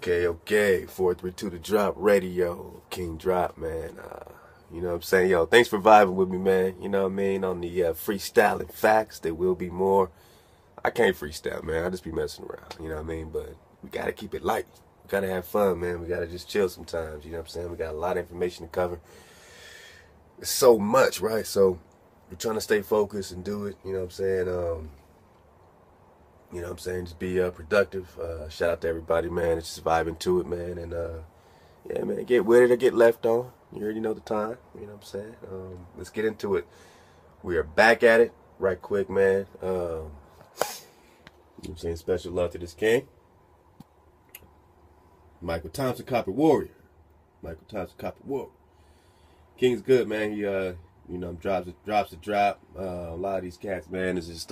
Okay. 432 The Drop Radio, King Drop, man. You know what I'm saying? Yo, thanks for vibing with me, man. You know what I mean? On the freestyling facts, there will be more. I can't freestyle, man. I just be messing around, you know what I mean? But we got to keep it light. We got to have fun, man. We got to just chill sometimes, you know what I'm saying? We got a lot of information to cover. It's so much, right? So we're trying to stay focused and do it, you know what I'm saying? You know what I'm saying? Just be productive. Shout out to everybody, man. It's just vibing to it, man. And, yeah, man, get with it or get left on. You already know the time. You know what I'm saying? Let's get into it. We are back at it right quick, man. You know what I'm saying? Special love to this king. Michael Thompson, Copper Warrior. Michael Thompson, Copper Warrior. King's good, man. He, you know, drops the drop. A lot of these cats, man, is just,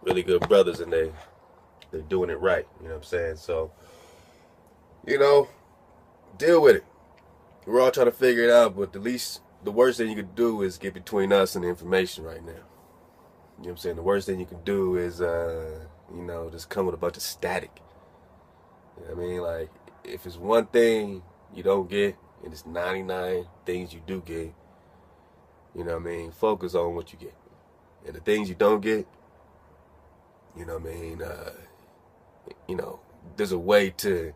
really good brothers, and they're doing it right. You know what I'm saying? So, you know, deal with it. We're all trying to figure it out, but the worst thing you could do is get between us and the information right now. You know what I'm saying? The worst thing you can do is, you know, just come with a bunch of static. You know what I mean? Like, if it's one thing you don't get, and it's 99 things you do get, you know what I mean? Focus on what you get. And the things you don't get, you know what I mean? You know, there's a way to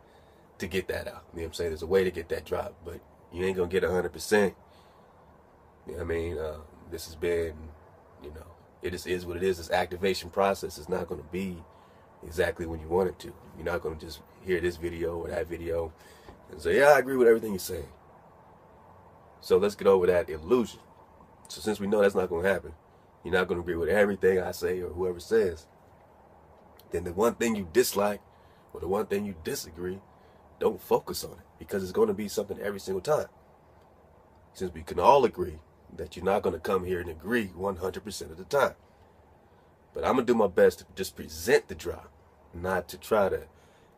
get that out. You know what I'm saying? There's a way to get that drop, but you ain't gonna get 100%. You know what I mean? This has been, you know, it just is what it is. This activation process is not gonna be exactly when you want it to. You're not gonna just hear this video or that video and say, yeah, I agree with everything you're saying. So let's get over that illusion. So since we know that's not gonna happen, you're not gonna agree with everything I say or whoever says. Then the one thing you dislike or the one thing you disagree, don't focus on it, because it's going to be something every single time. Since we can all agree that you're not going to come here and agree 100% of the time. But I'm going to do my best to just present the drop, not to try to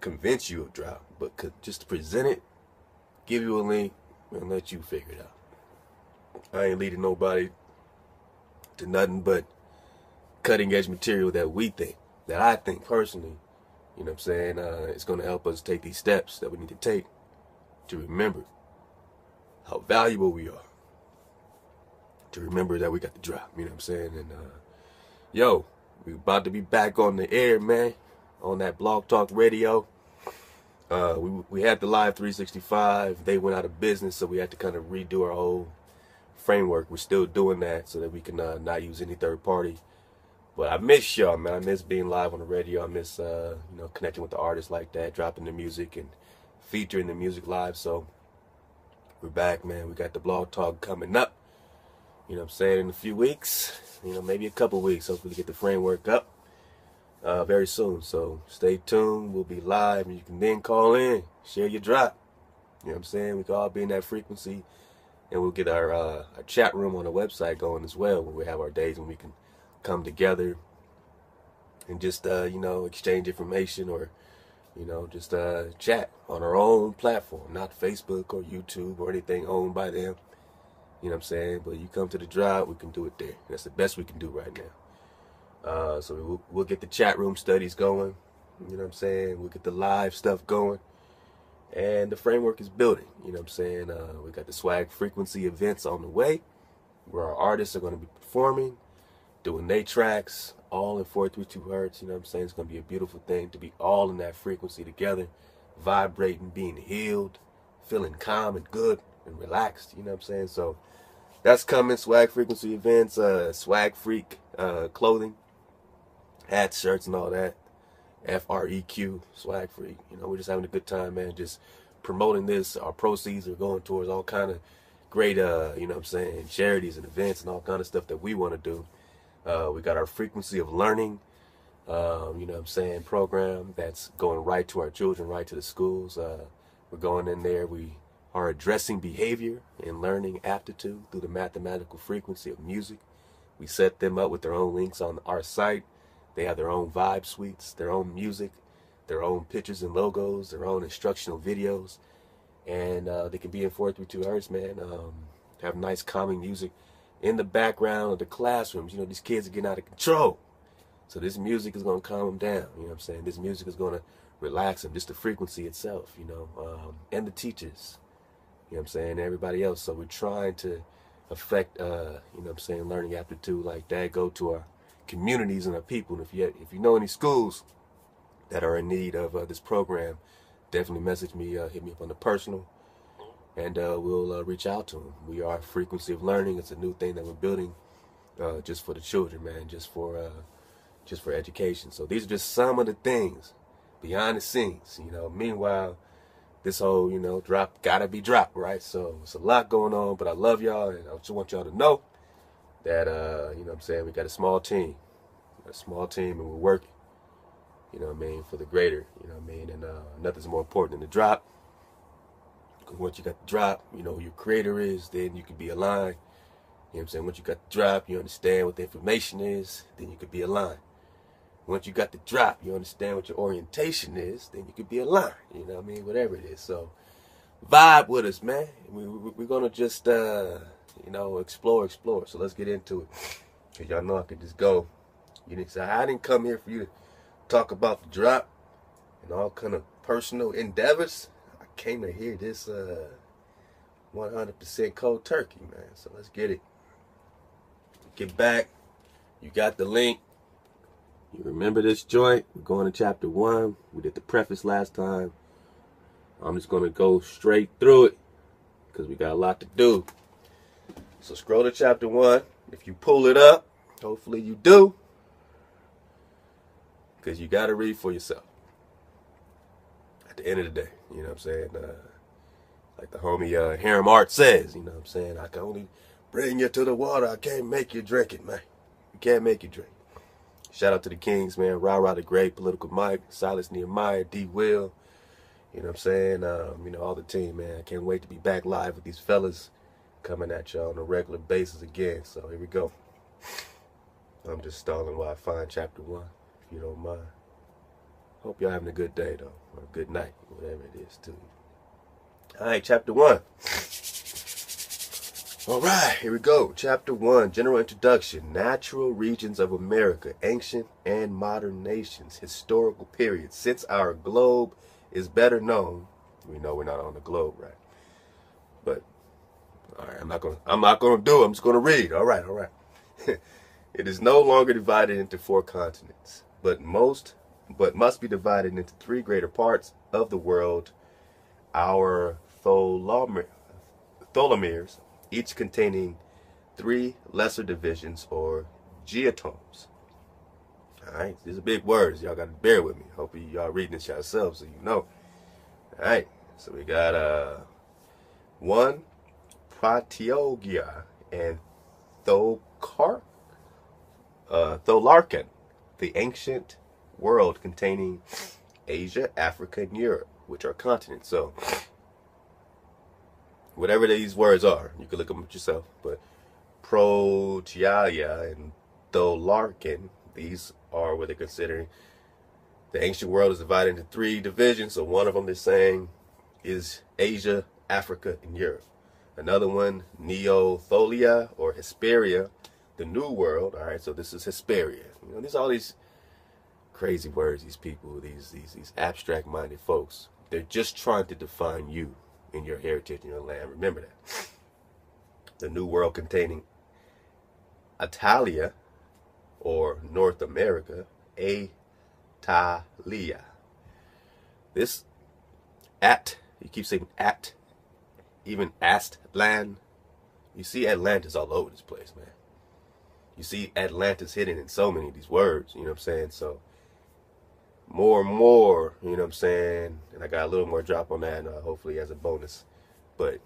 convince you of drop, but just to present it, give you a link, and let you figure it out. I ain't leading nobody to nothing but cutting edge material that I think personally, you know what I'm saying, it's going to help us take these steps that we need to take to remember how valuable we are. To remember that we got the drop, you know what I'm saying? And, yo, we about to be back on the air, man, on that Blog Talk Radio. We had the Live 365. They went out of business, so we had to kind of redo our whole framework. We're still doing that so that we can not use any third party. But I miss y'all, man. I miss being live on the radio. I miss, you know, connecting with the artists like that, dropping the music and featuring the music live. So we're back, man. We got the Blog Talk coming up, you know what I'm saying, in a few weeks, you know, maybe a couple weeks. Hopefully get the framework up very soon. So stay tuned. We'll be live, and you can then call in, share your drop. You know what I'm saying? We can all be in that frequency, and we'll get our chat room on the website going as well, where we have our days when we can come together and just, you know, exchange information, or, you know, just chat on our own platform, not Facebook or YouTube or anything owned by them. You know what I'm saying? But you come to the drop, we can do it there. That's the best we can do right now. So we'll get the chat room studies going. You know what I'm saying? We'll get the live stuff going. And the framework is building. You know what I'm saying? We got the swag frequency events on the way, where our artists are going to be performing, doing their tracks, all in 432 hertz. You know what I'm saying? It's going to be a beautiful thing to be all in that frequency together, vibrating, being healed, feeling calm and good and relaxed. You know what I'm saying? So that's coming. Swag frequency events, swag freak clothing, hats, shirts, and all that. FREQ, swag freak. You know, we're just having a good time, man. Just promoting this. Our proceeds are going towards all kind of great, you know what I'm saying, charities and events and all kind of stuff that we want to do. We got our frequency of learning, you know what I'm saying, program that's going right to our children, right to the schools. We're going in there. We are addressing behavior and learning aptitude through the mathematical frequency of music. We set them up with their own links on our site. They have their own vibe suites, their own music, their own pictures and logos, their own instructional videos. And they can be in 432 hertz, man. Have nice calming music in the background of the classrooms. You know, these kids are getting out of control. So this music is going to calm them down. You know what I'm saying? This music is going to relax them, just the frequency itself, and the teachers, everybody else. So we're trying to affect, learning aptitude like that, go to our communities and our people. And if you know any schools that are in need of this program, definitely message me, hit me up on the personal, and we'll reach out to them. We are Frequency of Learning. It's a new thing that we're building just for the children, man, just for education. So these are just some of the things behind the scenes, Meanwhile, this whole, drop gotta be dropped, right? So it's a lot going on, but I love y'all, and I just want y'all to know that, we got a small team. And we're working, for the greater, and nothing's more important than the drop. Because once you got the drop, who your creator is, then you can be aligned. Once you got the drop, you understand what the information is, then you could be aligned. Once you got the drop, you understand what your orientation is, then you could be aligned. Whatever it is. So vibe with us, man. We're going to just, explore. So let's get into it. Because y'all know I could just go. I didn't come here for you to talk about the drop and all kind of personal endeavors. I came to hear this 100% cold turkey, man. So let's get it. Get back. You got the link. You remember this joint? We're going to chapter 1. We did the preface last time. I'm just going to go straight through it because we got a lot to do. So scroll to chapter 1. If you pull it up, hopefully you do, because you got to read for yourself. At the end of the day, like the homie Harem Art says, I can only bring you to the water. I can't make you drink it, man. You can't make you drink. Shout out to the Kings, man. Rah the Great, Political Mike, Silas Nehemiah, D Will. All the team, man. I can't wait to be back live with these fellas coming at y'all on a regular basis again. So here we go. I'm just stalling while I find chapter 1, if you don't mind. Hope y'all having a good day, though, or a good night, whatever it is, too. All right, chapter 1. All right, here we go. Chapter 1, General Introduction. Natural regions of America, ancient and modern nations, historical periods. Since our globe is better known, we know we're not on the globe, right? But, all right, I'm not gonna do it. I'm just gonna read. All right. It is no longer divided into 4 continents, but must be divided into 3 greater parts of the world. Our tholomeres, each containing 3 lesser divisions or geotomes. All right, these are big words. Y'all got to bear with me. Hopefully y'all reading this yourselves so you know. All right, so we got 1, Pratiogia and Tholarkan, the ancient world containing Asia, Africa, and Europe, which are continents. So whatever these words are, you can look them up yourself. But Protiaia and Tholarkan, these are what they're considering. The ancient world is divided into 3 divisions. So one of them they're saying is Asia, Africa, and Europe. Another one, Neotholia or Hesperia, the New World. All right, so this is Hesperia. These all these crazy words. These people, these abstract-minded folks. They're just trying to define you in your heritage, in your land. Remember that. The New World containing Italia, or North America, Italia. This you keep saying even Astland. You see Atlantis all over this place, man. You see Atlantis hidden in so many of these words, So more and more, and I got a little more drop on that, hopefully as a bonus. But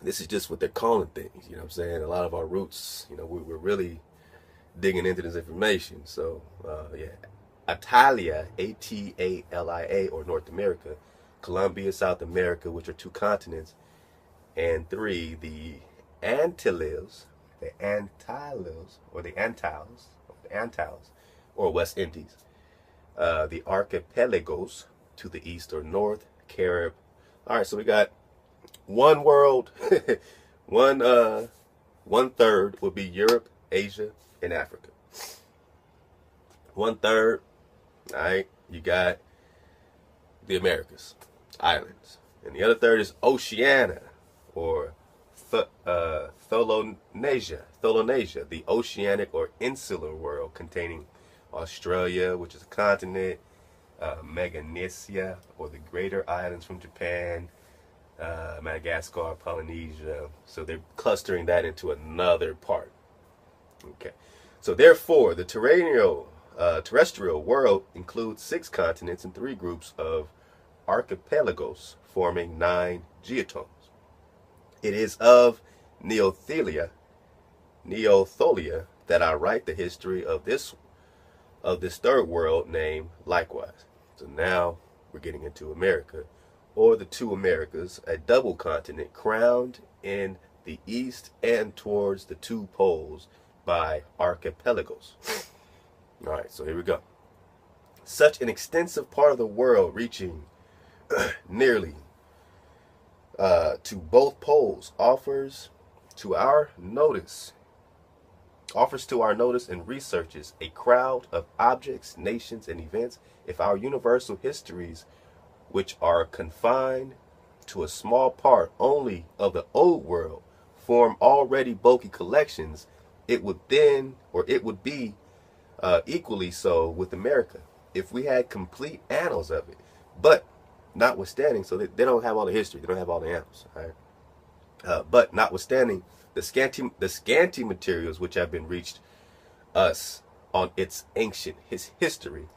this is just what they're calling things, A lot of our roots, we're really digging into this information. So, Italia, Atalia, or North America, Colombia, South America, which are 2 continents, and 3, the Antilles, or West Indies, the archipelagos to the east or north, Carib. All right, so we got one world, one third would be Europe, Asia, and Africa. 1/3, all right, you got the Americas, islands. And the other third is Oceania, or Tholonasia, the oceanic or insular world containing Australia, which is a continent, Meganesia, or the greater islands from Japan, Madagascar, Polynesia. So they're clustering that into another part. Okay. So therefore, the terrestrial world includes 6 continents and 3 groups of archipelagos, forming 9 geotones. It is of Neotholia that I write the history of this third world name likewise. So now we're getting into America, or the 2 Americas, a double continent crowned in the east and towards the 2 poles by archipelagos. All right, so here we go. Such an extensive part of the world reaching nearly to both poles offers to our notice and researches a crowd of objects, nations, and events. If our universal histories, which are confined to a small part only of the old world, form already bulky collections, it would be equally so with America if we had complete annals of it. But notwithstanding, so they don't have all the history, they don't have all the annals. All right? But notwithstanding the scanty materials which have been reached us on its ancient history,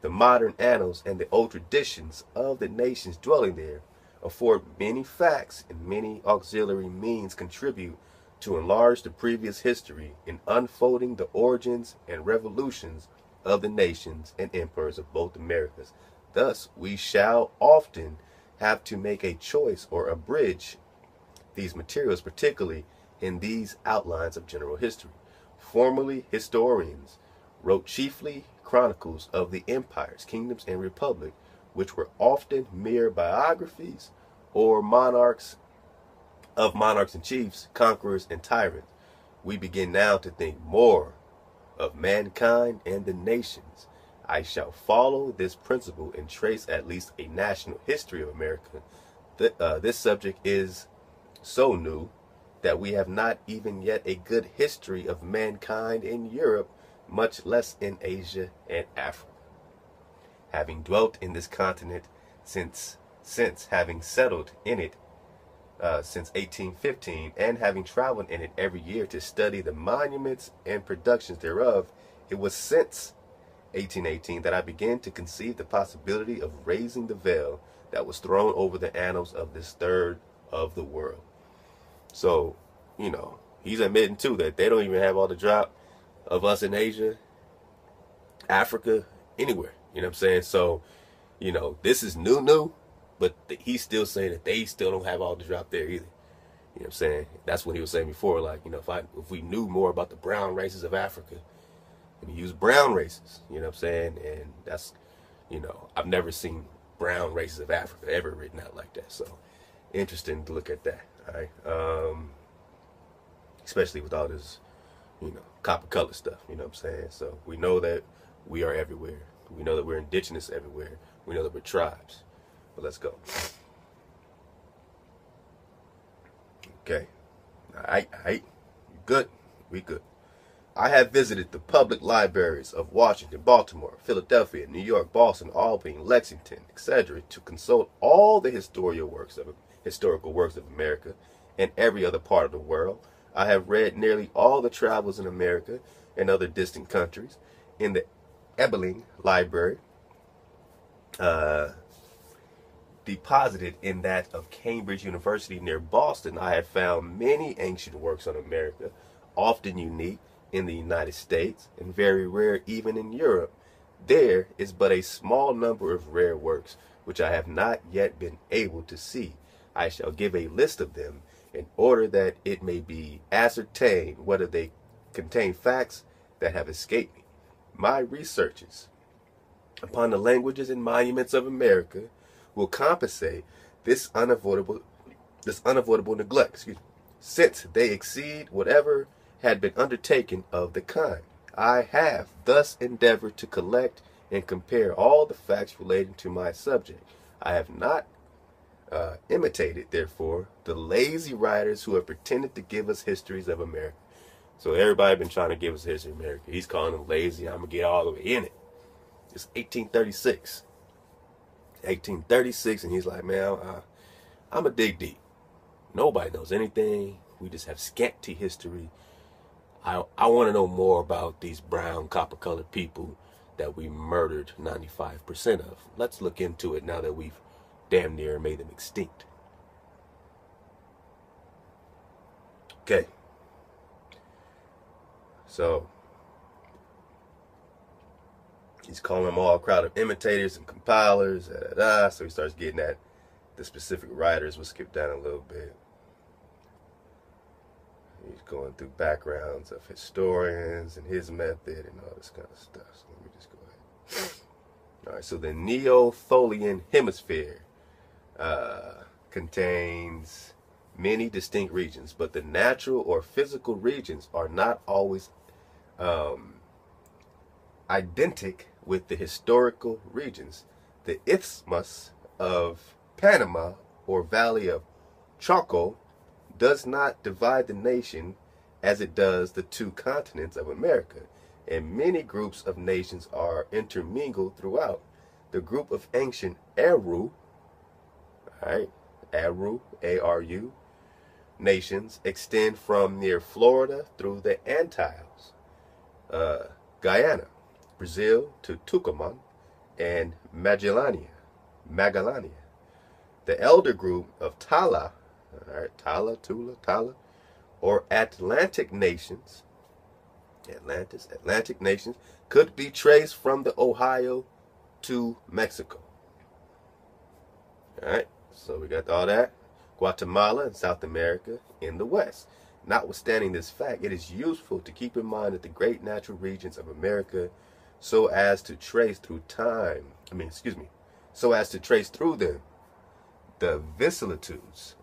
the modern annals and the old traditions of the nations dwelling there afford many facts, and many auxiliary means contribute to enlarge the previous history in unfolding the origins and revolutions of the nations and empires of both Americas. Thus, we shall often have to make a choice or abridge these materials, particularly in these outlines of general history. Formerly, historians wrote chiefly chronicles of the empires, kingdoms, and republic, which were often mere biographies or monarchs and chiefs, conquerors, and tyrants. We begin now to think more of mankind and the nations. I shall follow this principle and trace at least a national history of America. This subject is so new that we have not even yet a good history of mankind in Europe, much less in Asia and Africa. Having dwelt in this continent since having settled in it since 1815, and having traveled in it every year to study the monuments and productions thereof, it was since 1818 that I began to conceive the possibility of raising the veil that was thrown over the annals of this third of the world. So, he's admitting too that they don't even have all the drop of us in Asia, Africa, anywhere. You know what I'm saying? So, this is new, but he's still saying that they still don't have all the drop there either. You know what I'm saying? That's what he was saying before. Like, if we knew more about the brown races of Africa, and use brown races, you know what I'm saying? And that's, I've never seen brown races of Africa ever written out like that. So, interesting to look at that. All right. Especially with all this, copper color stuff. You know what I'm saying? So we know that we are everywhere. We know that we're indigenous everywhere. We know that we're tribes. But let's go. Okay. All right. You good? We good. I have visited the public libraries of Washington, Baltimore, Philadelphia, New York, Boston, Albany, Lexington, etc., to consult all the historical works of America and every other part of the world. I have read nearly all the travels in America and other distant countries. In the Ebeling Library, deposited in that of Cambridge University near Boston, I have found many ancient works on America, often unique in the United States and very rare even in Europe. There is but a small number of rare works which I have not yet been able to see. I shall give a list of them in order that it may be ascertained whether they contain facts that have escaped me. My researches upon the languages and monuments of America will compensate this unavoidable neglect, since they exceed whatever had been undertaken of the kind. I have thus endeavored to collect and compare all the facts relating to my subject. I have not imitated, therefore, the lazy writers who have pretended to give us histories of America. So everybody been trying to give us history of America. He's calling them lazy. I'm going to get all the way in it. It's 1836. 1836, and he's like, man, I'm a dig deep. Nobody knows anything. We just have scanty history. I want to know more about these brown, copper-colored people that we murdered 95% of. Let's look into it now that we've damn near made them extinct. Okay. So he's calling them all a crowd of imitators and compilers. So he starts getting at the specific writers. We'll skip down a little bit. He's going through backgrounds of historians and his method and all this kind of stuff. So let me just go ahead. All right, so the Neotholian hemisphere contains many distinct regions, but the natural or physical regions are not always identical with the historical regions. The Isthmus of Panama or Valley of Chaco does not divide the nation as it does the two continents of America, and many groups of nations are intermingled throughout. The group of ancient Aru, Aru, A-R-U, nations extend from near Florida through the Antilles, Guyana, Brazil to Tucumán, and Magellania. The elder group of Tala, Tula, or Atlantic nations, Atlantic nations, could be traced from the Ohio to Mexico. All right, so we got all that. Guatemala and South America in the West. Notwithstanding this fact, it is useful to keep in mind that the great natural regions of America, so as to trace through them the vicissitudes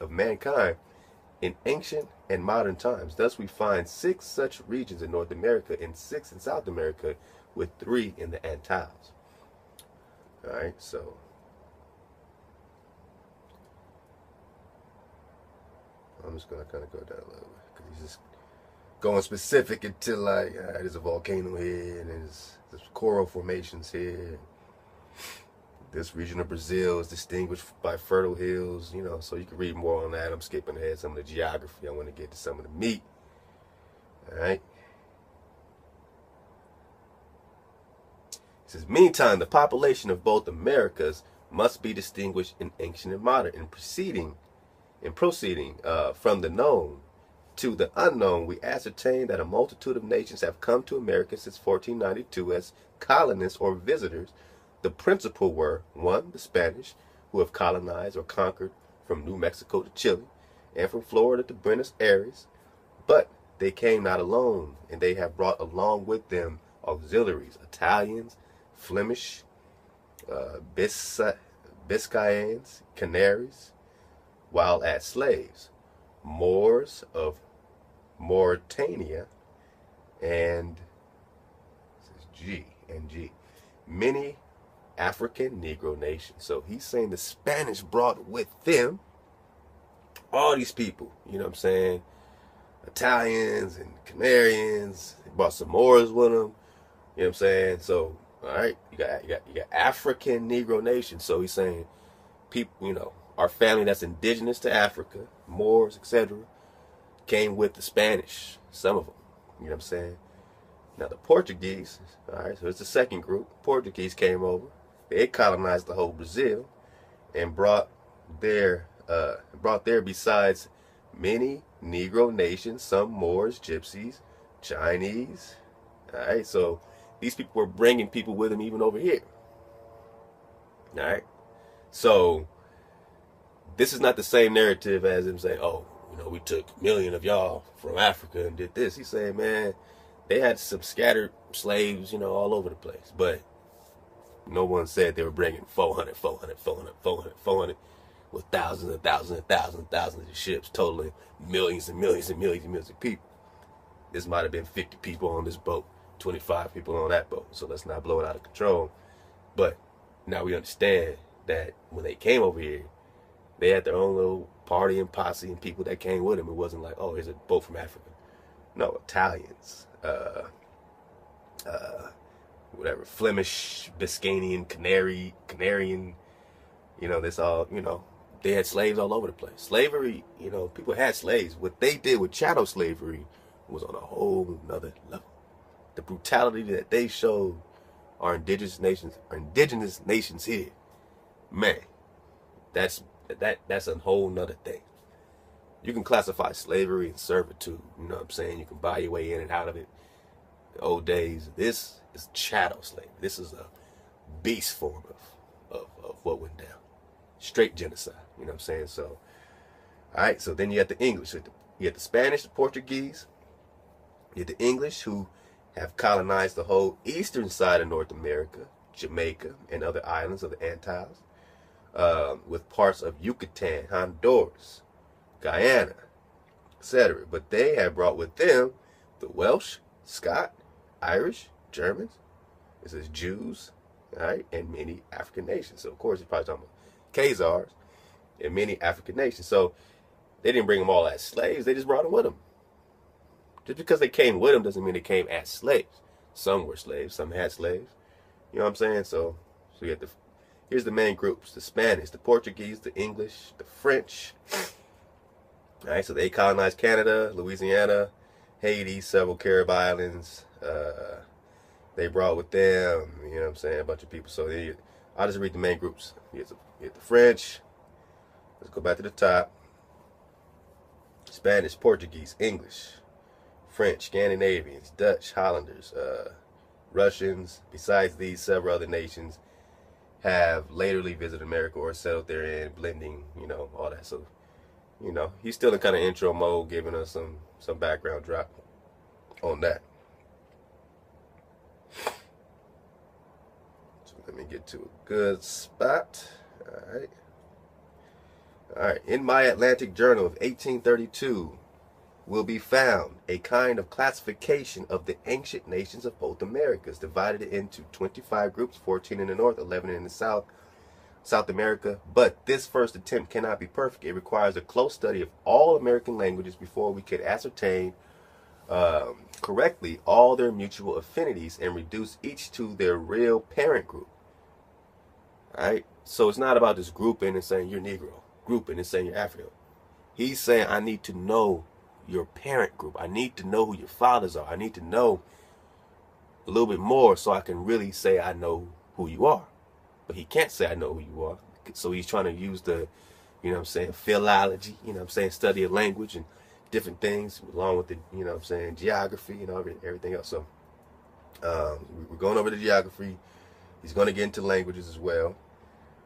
of mankind in ancient and modern times. Thus we find 6 such regions in North America and 6 in South America, with 3 in the Antilles. All right, so I'm just going to kind of go down a little bit because he's just going specific until like, there's a volcano here and there's coral formations here. This region of Brazil is distinguished by fertile hills, so you can read more on that. I'm skipping ahead some of the geography. I want to get to some of the meat. All right. It says, meantime, the population of both Americas must be distinguished in ancient and modern. In proceeding from the known to the unknown, we ascertain that a multitude of nations have come to America since 1492 as colonists or visitors. The principal were, 1, the Spanish, who have colonized or conquered from New Mexico to Chile, and from Florida to Buenos Aires. But they came not alone, and they have brought along with them auxiliaries, Italians, Flemish, Biscayans, Canaries, while as slaves, Moors of Mauritania, and G, many African Negro nations. So he's saying the Spanish brought with them all these people, Italians and Canarians. They brought some Moors with them, So, all right, you got African Negro nations. So he's saying people, our family that's indigenous to Africa, Moors, etc., came with the Spanish, some of them, Now the Portuguese, all right, so it's the second group. Portuguese came over. They colonized the whole Brazil and brought there besides many Negro nations, some Moors, Gypsies, Chinese. All right, so these people were bringing people with them even over here. All right, so this is not the same narrative as him saying, oh, we took a million of y'all from Africa and did this. He's saying, man, they had some scattered slaves, all over the place. But no one said they were bringing 400, with thousands and thousands and thousands and thousands of ships, totaling millions and millions and millions and millions of people. This might have been 50 people on this boat, 25 people on that boat. So let's not blow it out of control. But now we understand that when they came over here, they had their own little party and posse and people that came with them. It wasn't like, oh, here's a boat from Africa. No, Italians, whatever, Flemish, Biscaynian, Canarian, this all, they had slaves all over the place. Slavery, people had slaves. What they did with chattel slavery was on a whole nother level. The brutality that they showed our indigenous nations here, man, that's a whole nother thing. You can classify slavery and servitude, you know what I'm saying? You can buy your way in and out of it. The old days, this is chattel slavery. This is a beast form of what went down. Straight genocide, you know what I'm saying? So, all right, so then you have the English. You have the Spanish, the Portuguese. You have the English, who have colonized the whole eastern side of North America, Jamaica, and other islands of the Antilles, with parts of Yucatan, Honduras, Guyana, etc. But they have brought with them the Welsh, Scot, Irish, Germans, it says Jews, all right, and many African nations. So, of course, you're probably talking about Khazars and many African nations. So, they didn't bring them all as slaves. They just brought them with them. Just because they came with them doesn't mean they came as slaves. Some were slaves. Some had slaves. You know what I'm saying? So you have here's the main groups: the Spanish, the Portuguese, the English, the French. All right, so they colonized Canada, Louisiana, Haiti, several Caribbean islands. They brought with them, you know what I'm saying, a bunch of people. So I'll just read the main groups. You have the French. Let's go back to the top. Spanish, Portuguese, English, French, Scandinavians, Dutch, Hollanders, Russians. Besides these, several other nations have laterly visited America or settled therein, blending, all that. So, he's still in kind of intro mode, giving us some background drop on that. So let me get to a good spot. All right. In my Atlantic Journal of 1832 will be found a kind of classification of the ancient nations of both Americas, divided into 25 groups, 14 in the north, 11 in the south, South America. But this first attempt cannot be perfect. It requires a close study of all American languages before we could ascertain correctly all their mutual affinities and reduce each to their real parent group. All right? So it's not about just grouping and saying you're Negro, grouping and saying you're African. He's saying I need to know your parent group. I need to know who your fathers are. I need to know a little bit more so I can really say I know who you are. But he can't say I know who you are. So he's trying to use the, philology, study of language and different things along with the, geography, everything else. So we're going over the geography. He's going to get into languages as well.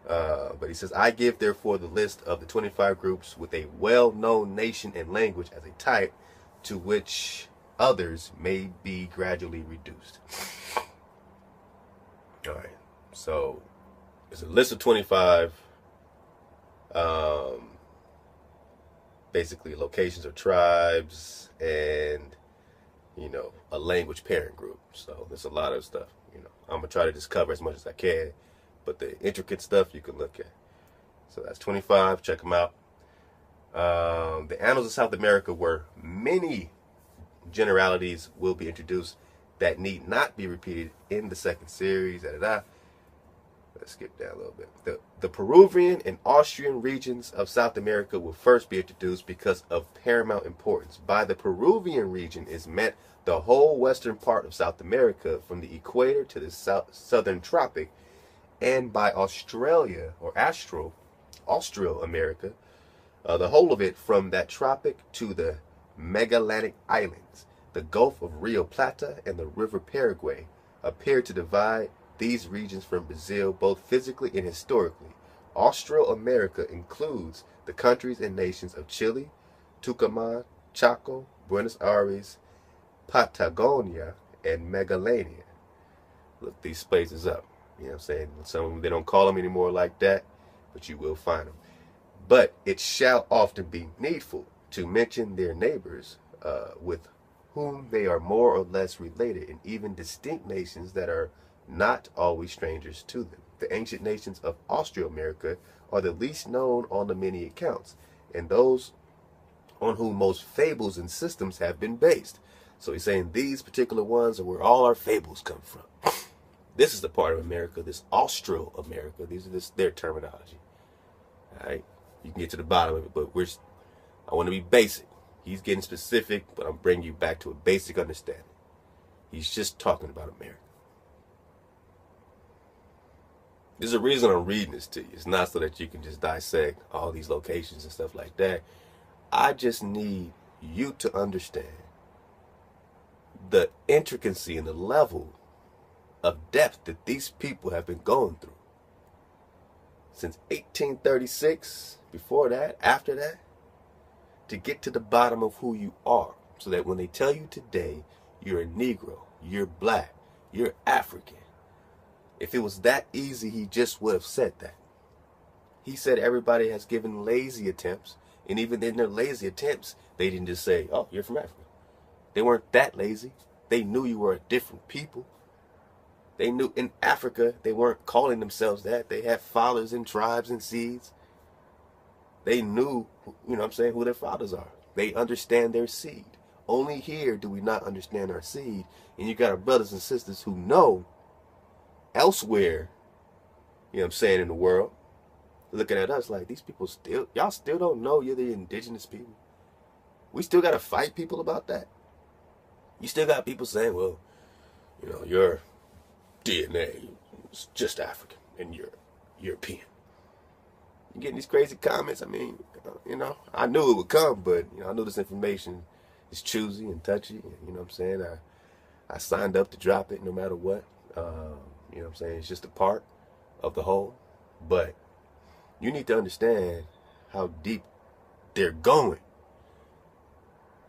But he says, I give, therefore, the list of the 25 groups with a well-known nation and language as a type to which others may be gradually reduced. All right. So it's a list of 25, basically locations or tribes and, a language parent group. So there's a lot of stuff, I'm going to try to just cover as much as I can. But the intricate stuff you can look at. So that's 25. Check them out. The annals of South America, where many generalities will be introduced that need not be repeated in the second series. Let's skip down a little bit. The Peruvian and Austrian regions of South America will first be introduced because of paramount importance. By the Peruvian region is meant the whole western part of South America, from the equator to the southern tropic, and by Australia, or Austral America, the whole of it from that tropic to the Magellanic Islands. The Gulf of Rio Plata and the River Paraguay appear to divide these regions from Brazil, both physically and historically. Austral America includes the countries and nations of Chile, Tucumán, Chaco, Buenos Aires, Patagonia, and Magellania. Look these places up. You know what I'm saying? Some of them, they don't call them anymore like that, but you will find them. But it shall often be needful to mention their neighbors with whom they are more or less related, and even distinct nations that are not always strangers to them. The ancient nations of Austro-America are the least known on the many accounts, and those on whom most fables and systems have been based. So he's saying these particular ones are where all our fables come from. This is the part of America, this Austro-America. These are their terminology. All right, you can get to the bottom of it, but I want to be basic. He's getting specific, but I'm bringing you back to a basic understanding. He's just talking about America. There's a reason I'm reading this to you. It's not so that you can just dissect all these locations and stuff like that. I just need you to understand the intricacy and the level of depth that these people have been going through since 1836, before that, after that, to get to the bottom of who you are, so that when they tell you today you're a Negro, you're black, you're African, if it was that easy, he just would have said that. He said everybody has given lazy attempts, and even in their lazy attempts, they didn't just say, oh, you're from Africa. They weren't that lazy. They knew you were a different people. They knew in Africa, they weren't calling themselves that. They had fathers and tribes and seeds. They knew, you know what I'm saying, who their fathers are. They understand their seed. Only here do we not understand our seed. And you got our brothers and sisters who know elsewhere, you know what I'm saying, in the world, looking at us like, these people y'all still don't know you're the indigenous people. We still got to fight people about that. You still got people saying, well, you know, your DNA is just African and you're European. You getting these crazy comments. I mean, you know, I knew it would come, but, you know, I knew this information is choosy and touchy. And, you know what I'm saying? I signed up to drop it no matter what. You know what I'm saying? It's just a part of the whole. But you need to understand how deep they're going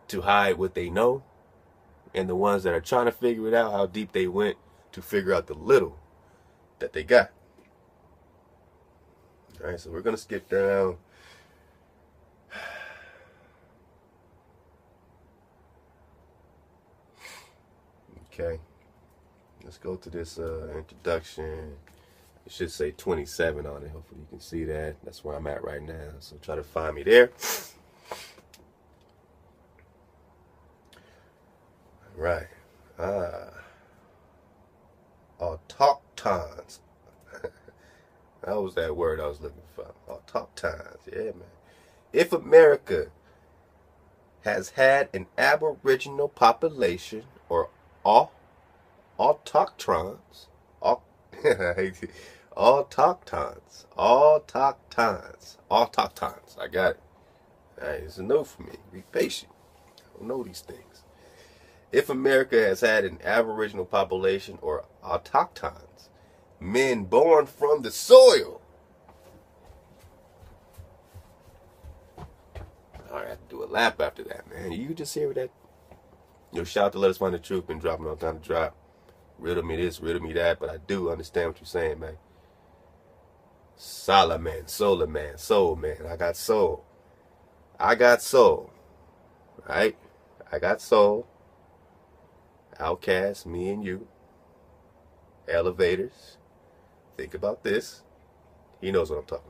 to hide what they know, and the ones that are trying to figure it out, how deep they went to figure out the little that they got. All right, so we're going to skip down. Okay, let's go to this introduction. It should say 27 on it. Hopefully you can see that. That's where I'm at right now. So try to find me there. Right. Autochtons. That was that word I was looking for. Autochtons. Yeah, man. If America has had an aboriginal population or autochtons, autochtons. I got it. All right, it's a no for me. Be patient. I don't know these things. If America has had an aboriginal population or autochtons, men born from the soil. All right, I have to do a lap after that, man. You just hear that? Yo, shout out to Let Us Find the Truth. Been dropping all time to drop. Riddle me this, riddle me that, but I do understand what you're saying, man. Solomon, soul man. I got soul. Right? I got soul. Outcast, me and you. Elevators. Think about this. He knows what I'm talking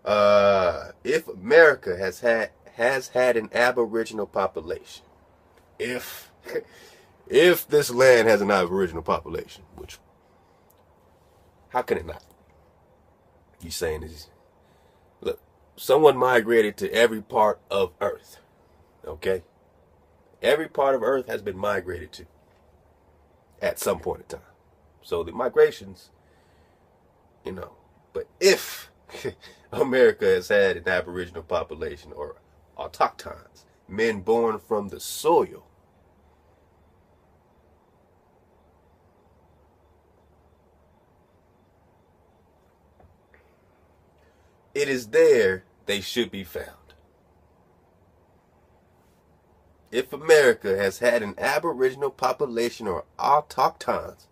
about. If America has had an aboriginal population, if this land has an aboriginal population, which, how can it not? You saying this? Look, someone migrated to every part of Earth. Okay? Every part of Earth has been migrated to at some point in time. So the migrations, you know, but if America has had an aboriginal population or autochtons, men born from the soil, it is there they should be found. If America has had an aboriginal population or autochtons,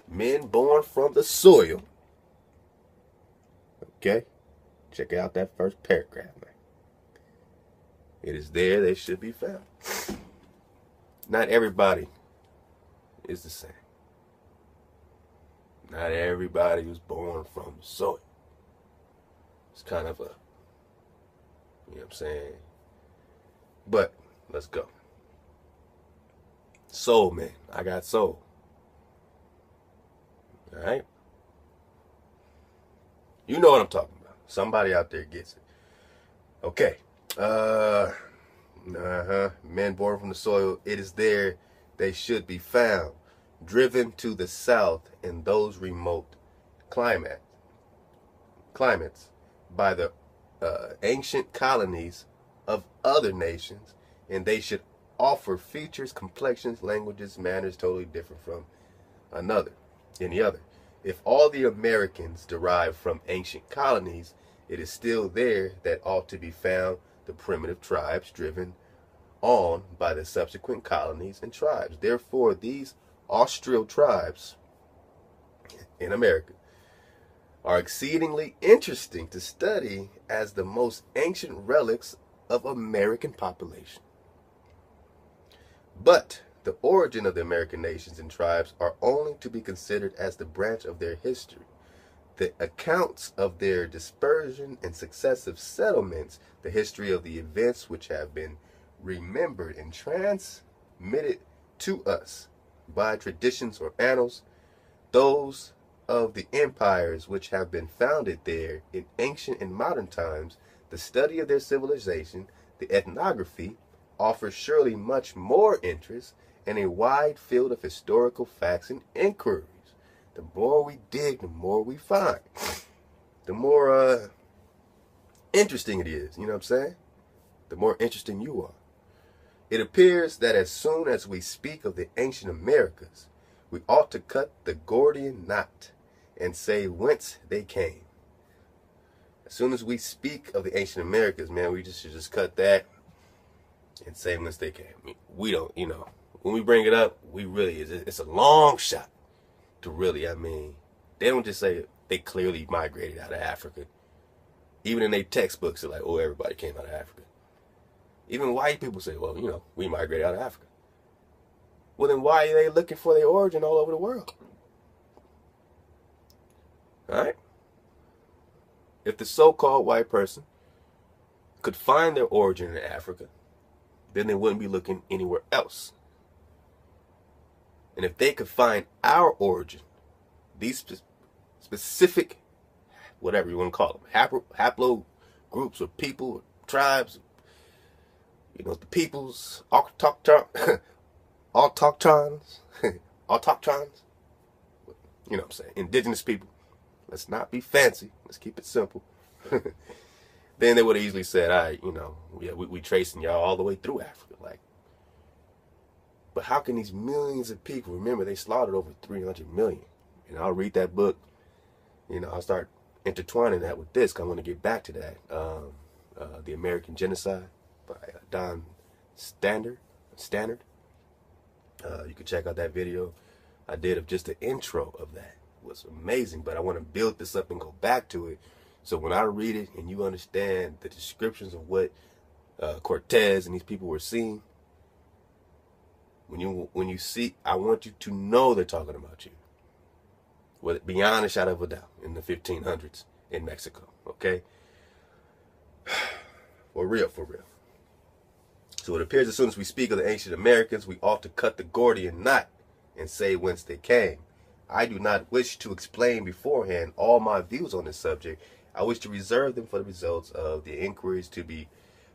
men born from the soil, okay, check out that first paragraph, man. It is there they should be found. Not everybody is the same. Not everybody was born from the soil. It's kind of a, you know what I'm saying? But let's go. Soul, man. I got soul. All right? You know what I'm talking about. Somebody out there gets it. Okay. Men born from the soil, it is there they should be found, driven to the south in those remote climates by the ancient colonies of other nations, and they should offer features, complexions, languages, manners totally different from any other. If all the Americans derive from ancient colonies, it is still there that ought to be found the primitive tribes driven on by the subsequent colonies and tribes. Therefore, these austral tribes in America are exceedingly interesting to study as the most ancient relics of American population. But the origin of the American nations and tribes are only to be considered as the branch of their history. The accounts of their dispersion and successive settlements, the history of the events which have been remembered and transmitted to us by traditions or annals, those of the empires which have been founded there in ancient and modern times, the study of their civilization, the ethnography, offers surely much more interest and a wide field of historical facts and inquiries. The more we dig, the more we find. The more interesting it is, you know what I'm saying? The more interesting you are. It appears that as soon as we speak of the ancient Americas, we ought to cut the Gordian knot and say whence they came. As soon as we speak of the ancient Americas, man, we should just cut that and say whence they came. I mean, we don't, when we bring it up, it's a long shot to really, they don't just say they clearly migrated out of Africa. Even in their textbooks, they're like, oh, everybody came out of Africa. Even white people say, well, we migrated out of Africa. Well, then why are they looking for their origin all over the world? All right? If the so-called white person could find their origin in Africa, then they wouldn't be looking anywhere else. And if they could find our origin, these specific, whatever you want to call them, haplo groups or people, or tribes, the peoples, autochtons, you know what I'm saying, indigenous people. Let's not be fancy. Let's keep it simple. Then they would have easily said, all right, we tracing y'all all the way through Africa. But how can these millions of people, remember, they slaughtered over 300 million. I'll read that book. I'll start intertwining that with this, because I want to get back to that. The American Genocide by Don Standard. You can check out that video I did of just the intro of that. It was amazing, but I want to build this up and go back to it. So when I read it and you understand the descriptions of what Cortez and these people were seeing, when you see, I want you to know they're talking about you. Beyond a shadow of a doubt, in the 1500s in Mexico, okay? For real. So it appears as soon as we speak of the ancient Americans, we ought to cut the Gordian knot and say whence they came. I do not wish to explain beforehand all my views on this subject. I wish to reserve them for the results of the inquiries to be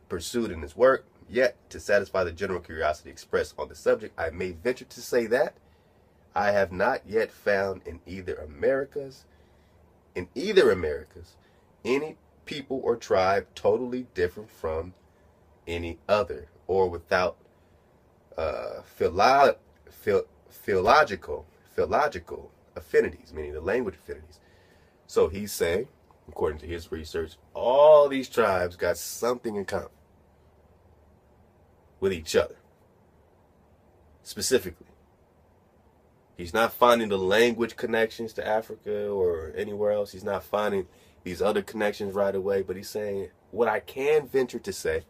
pursued in this work. Yet, to satisfy the general curiosity expressed on the subject, I may venture to say that I have not yet found in either Americas, any people or tribe totally different from any other, or without philological affinities, meaning the language affinities. So he's saying, according to his research, all these tribes got something in common with each other. Specifically, he's not finding the language connections to Africa or anywhere else. He's not finding these other connections right away, but he's saying what I can venture to say,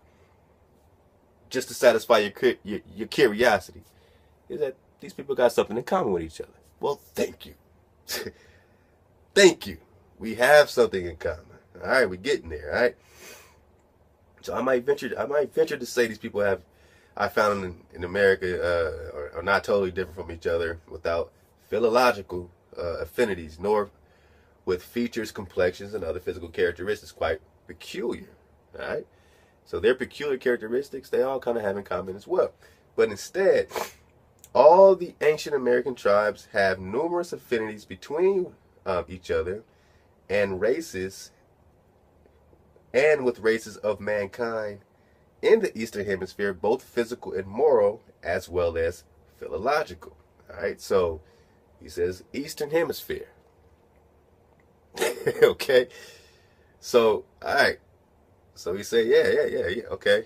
just to satisfy your curiosity, is that these people got something in common with each other. Well, thank you. Thank you. We have something in common. All right, we're getting there. All right. So I might venture to say these people I found in America are not totally different from each other without philological affinities, nor with features, complexions, and other physical characteristics quite peculiar. All right. So their peculiar characteristics they all kind of have in common as well. But instead, all the ancient American tribes have numerous affinities between each other and races and with races of mankind in the Eastern Hemisphere, both physical and moral, as well as philological. All right, so he says Eastern Hemisphere. Okay, so all right, so he said, yeah, okay,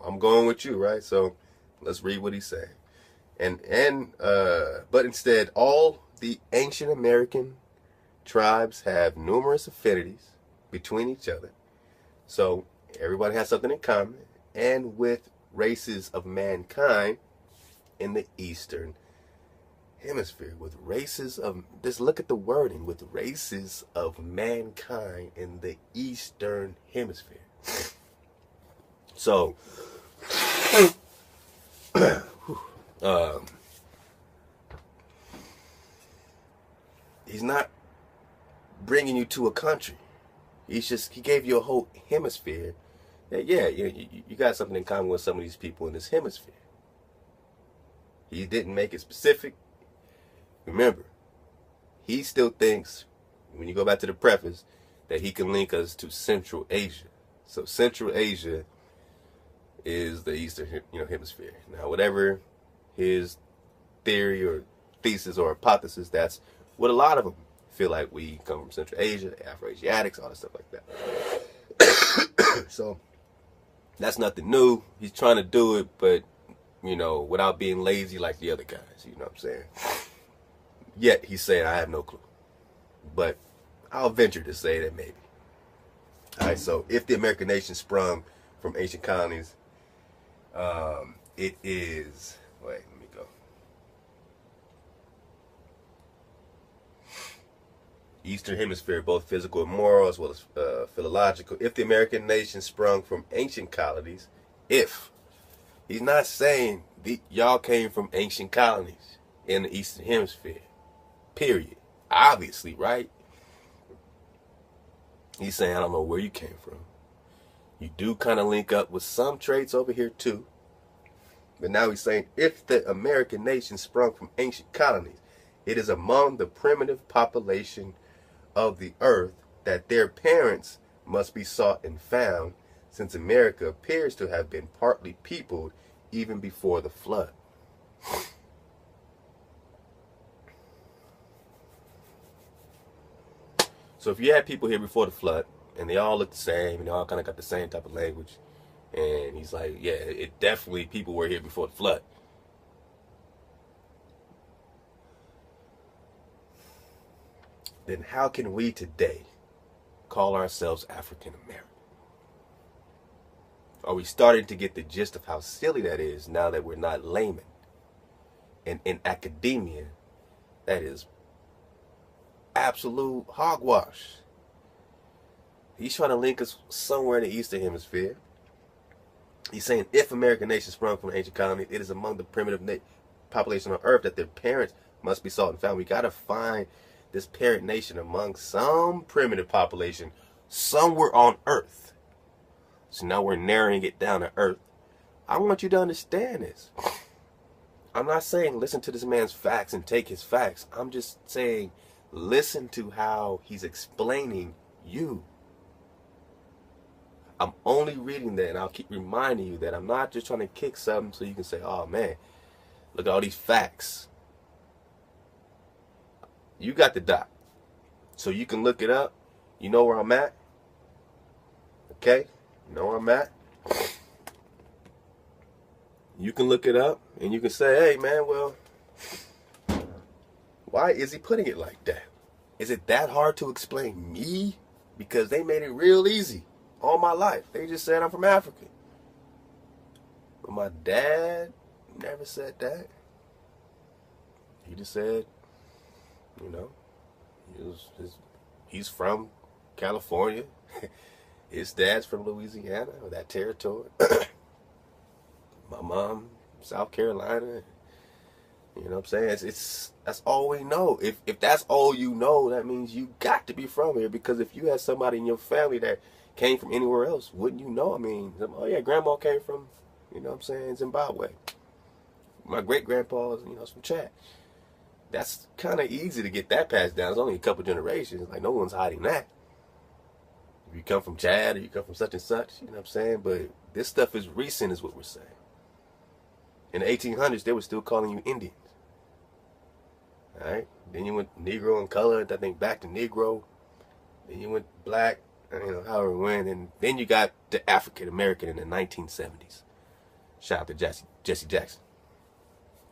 I'm going with you, right? So let's read what he's saying. But instead, all the ancient American tribes have numerous affinities between each other. So everybody has something in common, and with races of mankind in the Eastern Hemisphere, with races of, just look at the wording, with races of mankind in the Eastern Hemisphere. So, he's not bringing you to a country. He gave you a whole hemisphere. That, you got something in common with some of these people in this hemisphere. He didn't make it specific. Remember, he still thinks, when you go back to the preface, that he can link us to Central Asia. So Central Asia is the Eastern, hemisphere. Now, whatever his theory or thesis or hypothesis, that's what a lot of them feel like. We come from Central Asia, Afro-Asiatics, all that stuff like that. So that's nothing new. He's trying to do it, but without being lazy like the other guys. You know what I'm saying? Yet he's saying, I have no clue. But I'll venture to say that maybe. All right, so if the American nation sprung from ancient colonies, it is, wait, let me go. Eastern Hemisphere, both physical and moral, as well as philological. If the American nation sprung from ancient colonies, he's not saying y'all came from ancient colonies in the Eastern Hemisphere, period. Obviously, right? He's saying, I don't know where you came from. You do kind of link up with some traits over here too. But now he's saying, if the American nation sprung from ancient colonies, it is among the primitive population of the earth that their parents must be sought and found, since America appears to have been partly peopled even before the flood. So if you had people here before the flood, and they all look the same, and they all kind of got the same type of language, and he's like, yeah, it definitely, people were here before the flood. Then how can we today call ourselves African American? Are we starting to get the gist of how silly that is now that we're not laymen? And in academia, that is absolute hogwash. He's trying to link us somewhere in the Eastern Hemisphere. He's saying, if American nation sprung from ancient colonies, it is among the primitive population on earth that their parents must be sought and found. We got to find this parent nation among some primitive population somewhere on earth. So now we're narrowing it down to earth. I want you to understand this. I'm not saying listen to this man's facts and take his facts. I'm just saying listen to how he's explaining you. I'm only reading that, and I'll keep reminding you that I'm not just trying to kick something so you can say, oh man, look at all these facts. You got the doc. So you can look it up. You know where I'm at. Okay? You know where I'm at. You can look it up, and you can say, hey man, well, why is he putting it like that? Is it that hard to explain me? Because they made it real easy all my life. They just said I'm from Africa. But my dad never said that. He just said, He's from California. His dad's from Louisiana, or that territory. My mom, South Carolina. You know what I'm saying? That's all we know. If that's all you know, that means you got to be from here. Because if you had somebody in your family that came from anywhere else, wouldn't you know? I mean, oh yeah, grandma came from, you know what I'm saying, Zimbabwe. My great grandpa is, is from Chad. That's kind of easy to get that passed down. It's only a couple generations. Like, no one's hiding that. If you come from Chad or you come from such and such, you know what I'm saying? But this stuff is recent, is what we're saying. In the 1800s, they were still calling you Indians. All right? Then you went Negro and colored, I think back to Negro. Then you went black, however it went. And then you got the African American in the 1970s. Shout out to Jesse Jackson.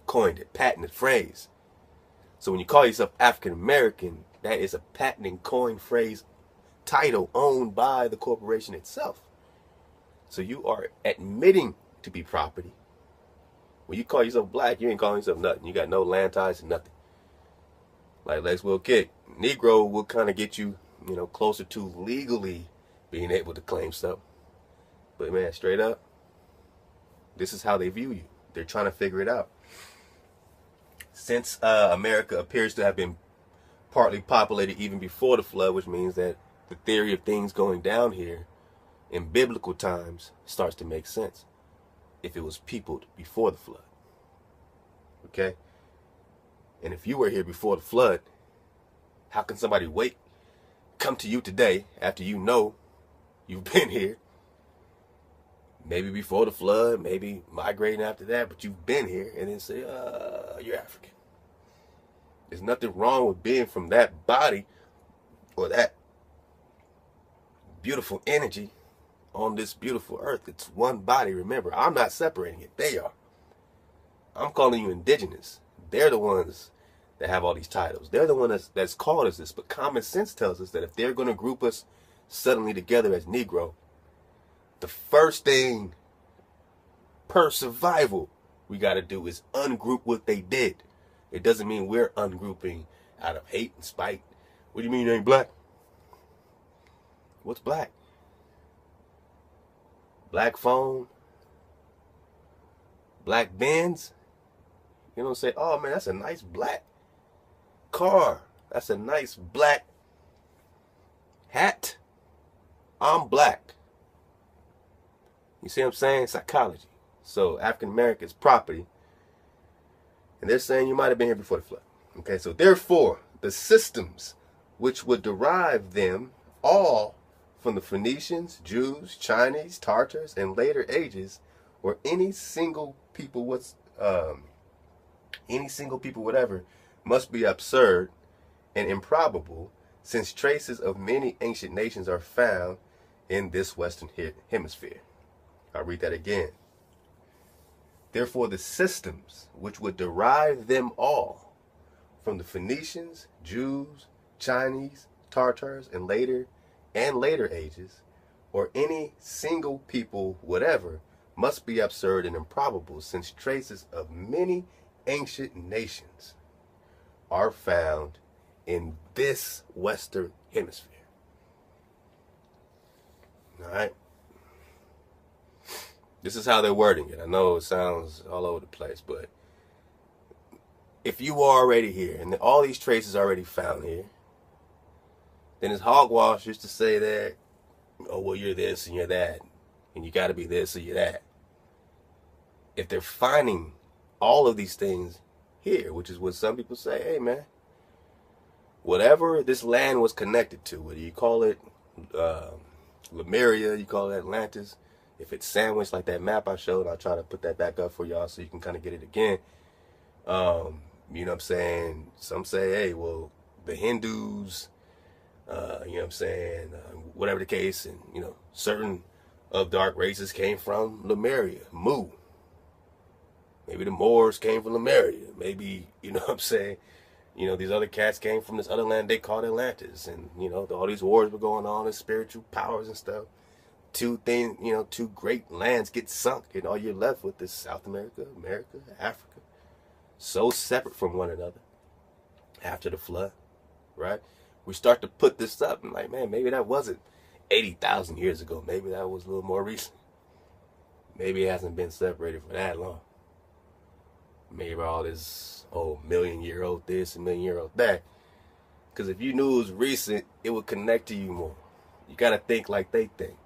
Coined it, patented phrase. So when you call yourself African American, that is a patented coined phrase title owned by the corporation itself. So you are admitting to be property. When you call yourself black, you ain't calling yourself nothing. You got no land ties and nothing. Like Lex will kick. Negro will kind of get you, closer to legally being able to claim stuff. But man, straight up, this is how they view you. They're trying to figure it out. Since America appears to have been partly populated even before the flood, which means that the theory of things going down here in biblical times starts to make sense if it was peopled before the flood. Okay? And if you were here before the flood, how can somebody come to you today after you know you've been here? Maybe before the flood, maybe migrating after that, but you've been here, and then say, you're African. There's nothing wrong with being from that body or that beautiful energy on this beautiful earth. It's one body, remember. I'm not separating it. They are. I'm calling you indigenous. They're the ones that have all these titles. They're the one that's called as this. But common sense tells us that if they're going to group us suddenly together as Negro, the first thing per survival we got to do is ungroup what they did. It doesn't mean we're ungrouping out of hate and spite. What do you mean you ain't black? What's black? Black phone? Black Benz? You don't say, oh man, that's a nice black car. That's a nice black hat. I'm black. You see what I'm saying? Psychology. So African American is property. And they're saying you might have been here before the flood. Okay, so therefore, the systems which would derive them all from the Phoenicians, Jews, Chinese, Tartars, and later ages, or any single people whatever, must be absurd and improbable, since traces of many ancient nations are found in this Western Hemisphere. I'll read that again. Therefore, the systems which would derive them all from the Phoenicians, Jews, Chinese, Tartars, and later ages, or any single people whatever, must be absurd and improbable, since traces of many ancient nations are found in this Western Hemisphere. All right? This is how they're wording it. I know it sounds all over the place, but if you are already here and all these traces are already found here, then it's hogwash just to say that, oh, well, you're this and you're that, and you got to be this or you're that. If they're finding all of these things here, which is what some people say, hey, man, whatever this land was connected to, whether you call it Lemuria, you call it Atlantis, if it's sandwiched like that map I showed, I'll try to put that back up for y'all so you can kind of get it again. You know what I'm saying? Some say, hey, well, the Hindus, you know what I'm saying, whatever the case, and, certain of dark races came from Lemuria, Mu. Maybe the Moors came from Lemuria. Maybe, you know what I'm saying, these other cats came from this other land they called Atlantis. And, all these wars were going on and spiritual powers and stuff. Two great lands get sunk, and all you're left with is South America, Africa. So separate from one another after the flood, right? we start to put this up and like, man, maybe that wasn't 80,000 years ago. Maybe that was a little more recent. Maybe it hasn't been separated for that long. Maybe all this, million-year-old this and million-year-old that. Because if you knew it was recent, it would connect to you more. You got to think like they think.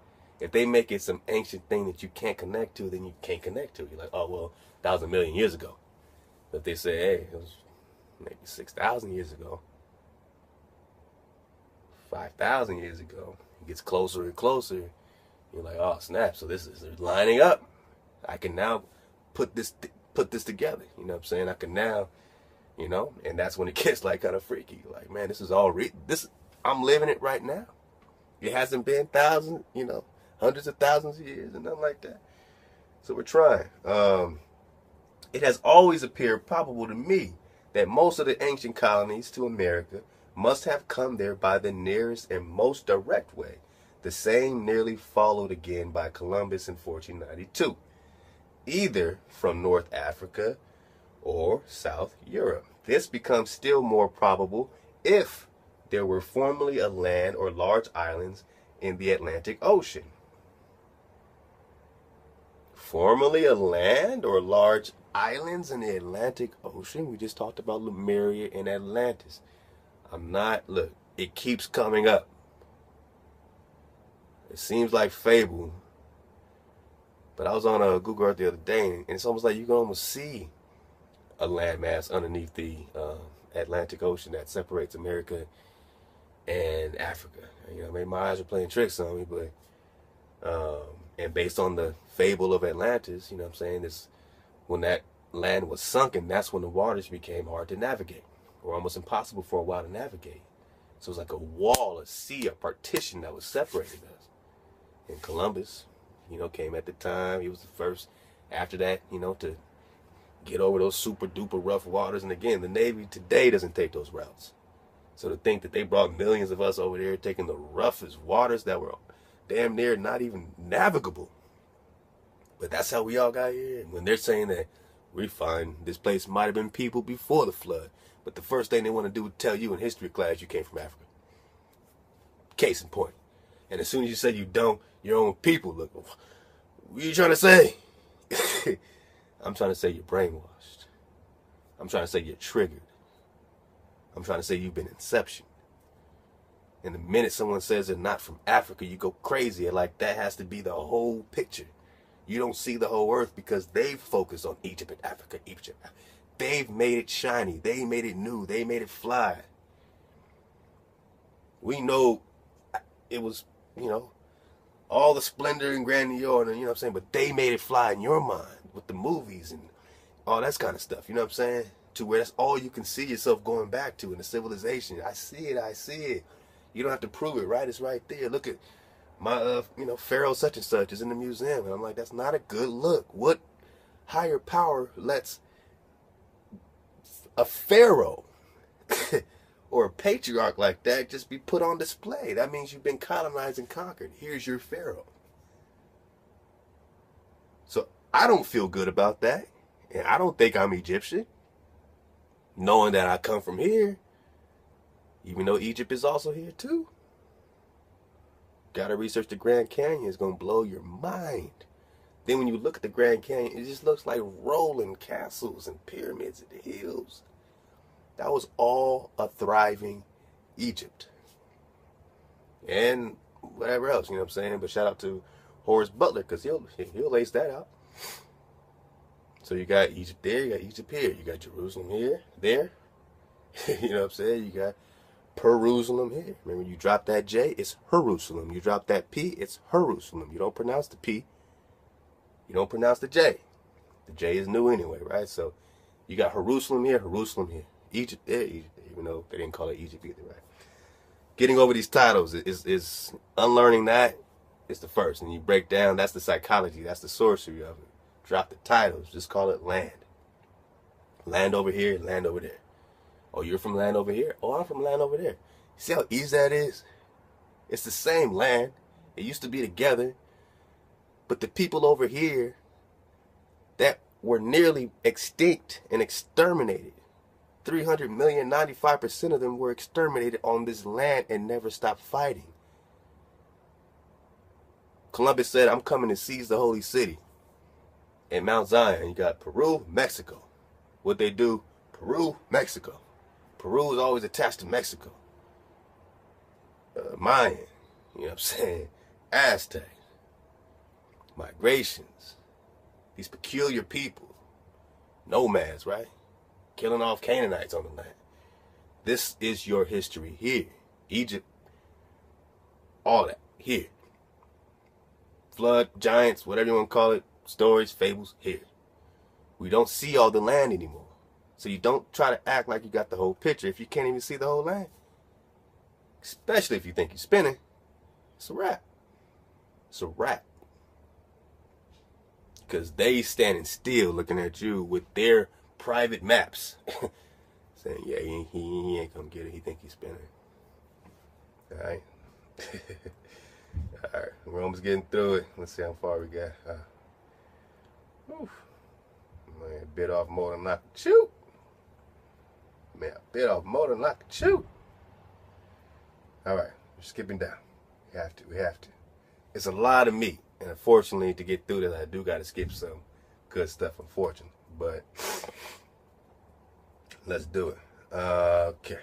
If they make it some ancient thing that you can't connect to, then you can't connect to it. You're like, oh, well, that was a million years ago. But if they say, hey, it was maybe 6,000 years ago, 5,000 years ago, it gets closer and closer. You're like, oh, snap. So this is lining up. I can now put this together. You know what I'm saying? I can now, and that's when it gets like kind of freaky. Like, man, this is all I'm living it right now. It hasn't been thousands, hundreds of thousands of years and nothing like that. So we're trying. It has always appeared probable to me that most of the ancient colonies to America must have come there by the nearest and most direct way. The same nearly followed again by Columbus in 1492, either from North Africa or South Europe. This becomes still more probable if there were formerly a land or large islands in the Atlantic Ocean. Formerly a land or large islands in the Atlantic Ocean? We just talked about Lemuria and Atlantis. Look, it keeps coming up. It seems like fable. But I was on Google Earth the other day, and it's almost like you can almost see a landmass underneath the Atlantic Ocean that separates America and Africa. Maybe my eyes are playing tricks on me, but and based on the fable of Atlantis, this when that land was sunken, that's when the waters became hard to navigate, or almost impossible for a while to navigate. So it was like a wall, a sea, a partition that was separating us. And Columbus, came at the time. He was the first after that, to get over those super duper rough waters. And again, the Navy today doesn't take those routes. So to think that they brought millions of us over there taking the roughest waters that were damn near not even navigable. But that's how we all got here. And when they're saying that we find this place might have been people before the flood, but the first thing they want to do is tell you in history class you came from Africa. Case in point. And as soon as you say you don't, your own people look, what are you trying to say? I'm trying to say you're brainwashed. I'm trying to say you're triggered. I'm trying to say you've been inception. And the minute someone says they're not from Africa, you go crazy. Like that has to be the whole picture. You don't see the whole earth because they've focused on Egypt and Africa, Egypt. They've made it shiny. They made it new. They made it fly. We know it was, all the splendor and grandeur, and but they made it fly in your mind with the movies and all that kind of stuff, to where that's all you can see yourself going back to in the civilization. I see it. You don't have to prove it, right? It's right there. Look at my, Pharaoh such and such is in the museum. And I'm like, that's not a good look. What higher power lets a pharaoh or a patriarch like that just be put on display? That means you've been colonized and conquered. Here's your pharaoh. So I don't feel good about that. And I don't think I'm Egyptian, knowing that I come from here, even though Egypt is also here too. Gotta research the Grand Canyon. It's gonna blow your mind. Then when you look at the Grand Canyon, it just looks like rolling castles and pyramids and hills. That was all a thriving Egypt. And whatever else, But shout out to Horace Butler, because he'll lace that out. So you got Egypt there, you got Egypt here. You got Jerusalem here, there. You got Perusalem here. Remember, you drop that J, it's Jerusalem. You drop that P, it's Jerusalem. You don't pronounce the P. You don't pronounce the J. The J is new anyway, right? So you got Jerusalem here, Egypt there, Egypt there, even though they didn't call it Egypt either, right? Getting over these titles is unlearning that. It's the first. And you break down, that's the psychology, that's the sorcery of it. Drop the titles, just call it land. Land over here, land over there. Oh, you're from land over here? Oh, I'm from land over there. See how easy that is? It's the same land. It used to be together. But the people over here that were nearly extinct and exterminated 300 million, 95% of them were exterminated on this land and never stopped fighting. Columbus said, I'm coming to seize the holy city. In Mount Zion, you got Peru, Mexico. What they do, Peru, Mexico. Peru is always attached to Mexico. Mayan, you know what I'm saying? Aztec. Migrations. These peculiar people. Nomads, right? Killing off Canaanites on the land. This is your history here. Egypt. All that. Here. Flood, giants, whatever you want to call it. Stories, fables, here. We don't see all the land anymore. So you don't try to act like you got the whole picture if you can't even see the whole land. Especially if you think you're spinning. It's a wrap. It's a wrap. Because they standing still looking at you with their private maps. Saying, yeah, he ain't gonna get it. He think he's spinning. Alright. Alright. We're almost getting through it. Let's see how far we got. Man, bit off more than I could chew. Man, I bit off more than I could chew. Alright, we're skipping down. We have to. It's a lot of meat. And unfortunately, to get through this, I do got to skip some good stuff, unfortunately. But let's do it. Okay.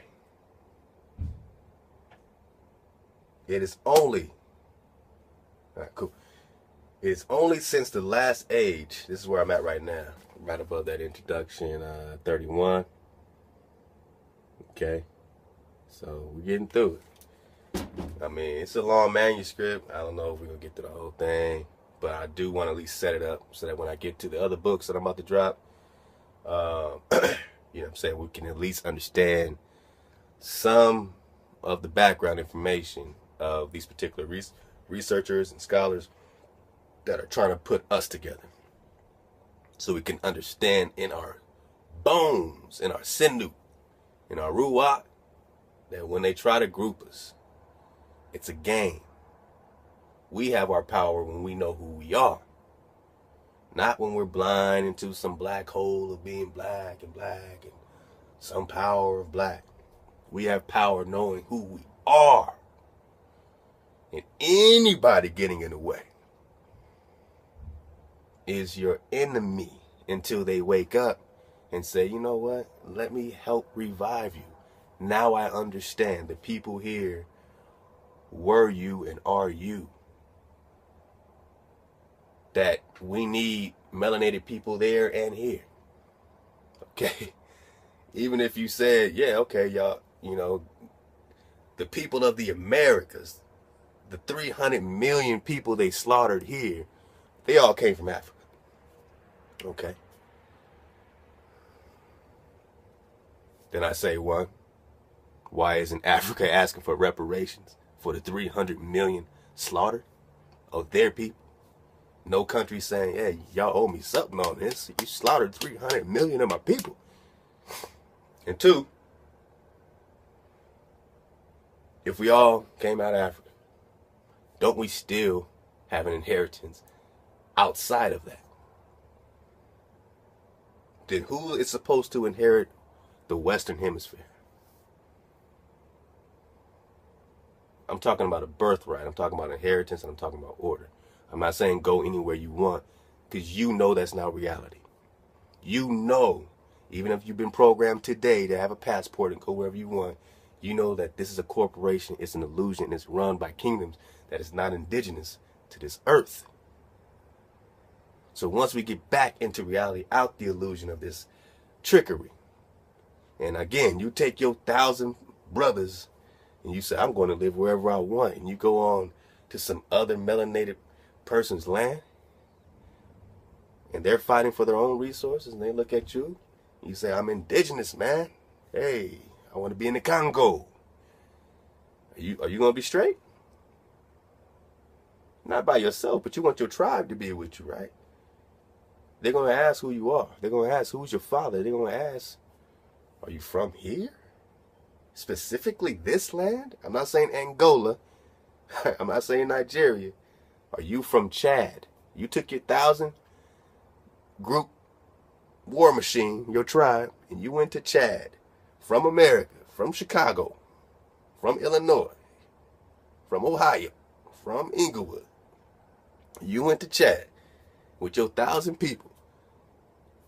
It is only... Alright, cool. It's only since the last age, this is where I'm at right now, right above that introduction, 31. Okay, so we're getting through it. I mean, it's a long manuscript. I don't know if we're going to get to the whole thing, but I do want to at least set it up so that when I get to the other books that I'm about to drop, you know what I'm saying, we can at least understand some of the background information of these particular researchers and scholars that are trying to put us together so we can understand in our bones, in our sinew, in our ruach, that when they try to group us, it's a game. We have our power when we know who we are, not when we're blind into some black hole of being black and some power of black. We have power knowing who we are, and anybody getting in the way is your enemy until they wake up and say, you know what? Let me help revive you. Now I understand the people here were you and are you. That we need melanated people there and here. Okay? Even if you said, yeah, okay, y'all, you know, the people of the Americas, the 300 million people they slaughtered here, they all came from Africa. Okay. Then I say, one, why isn't Africa asking for reparations for the 300 million slaughtered of their people? No country saying, hey, y'all owe me something on this. You slaughtered 300 million of my people. And two, if we all came out of Africa, don't we still have an inheritance outside of that? Then who is supposed to inherit the Western Hemisphere? I'm talking about a birthright. I'm talking about inheritance, and I'm talking about order. I'm not saying go anywhere you want, because you know that's not reality. You know, even if you've been programmed today to have a passport and go wherever you want, you know that this is a corporation, it's an illusion, and it's run by kingdoms that is not indigenous to this earth. So once we get back into reality, out the illusion of this trickery, and again, you take your 1,000 brothers and you say, I'm going to live wherever I want, and you go on to some other melanated person's land, and they're fighting for their own resources, and they look at you, and you say, I'm indigenous, man. Hey, I want to be in the Congo. Are you going to be straight? Not by yourself, but you want your tribe to be with you, right? They're going to ask who you are. They're going to ask, who's your father? They're going to ask, are you from here? Specifically this land? I'm not saying Angola. I'm not saying Nigeria. Are you from Chad? You took your 1,000 group war machine, your tribe, and you went to Chad. from America, from Chicago, from Illinois, from Ohio, from Inglewood, you went to Chad with your 1,000 people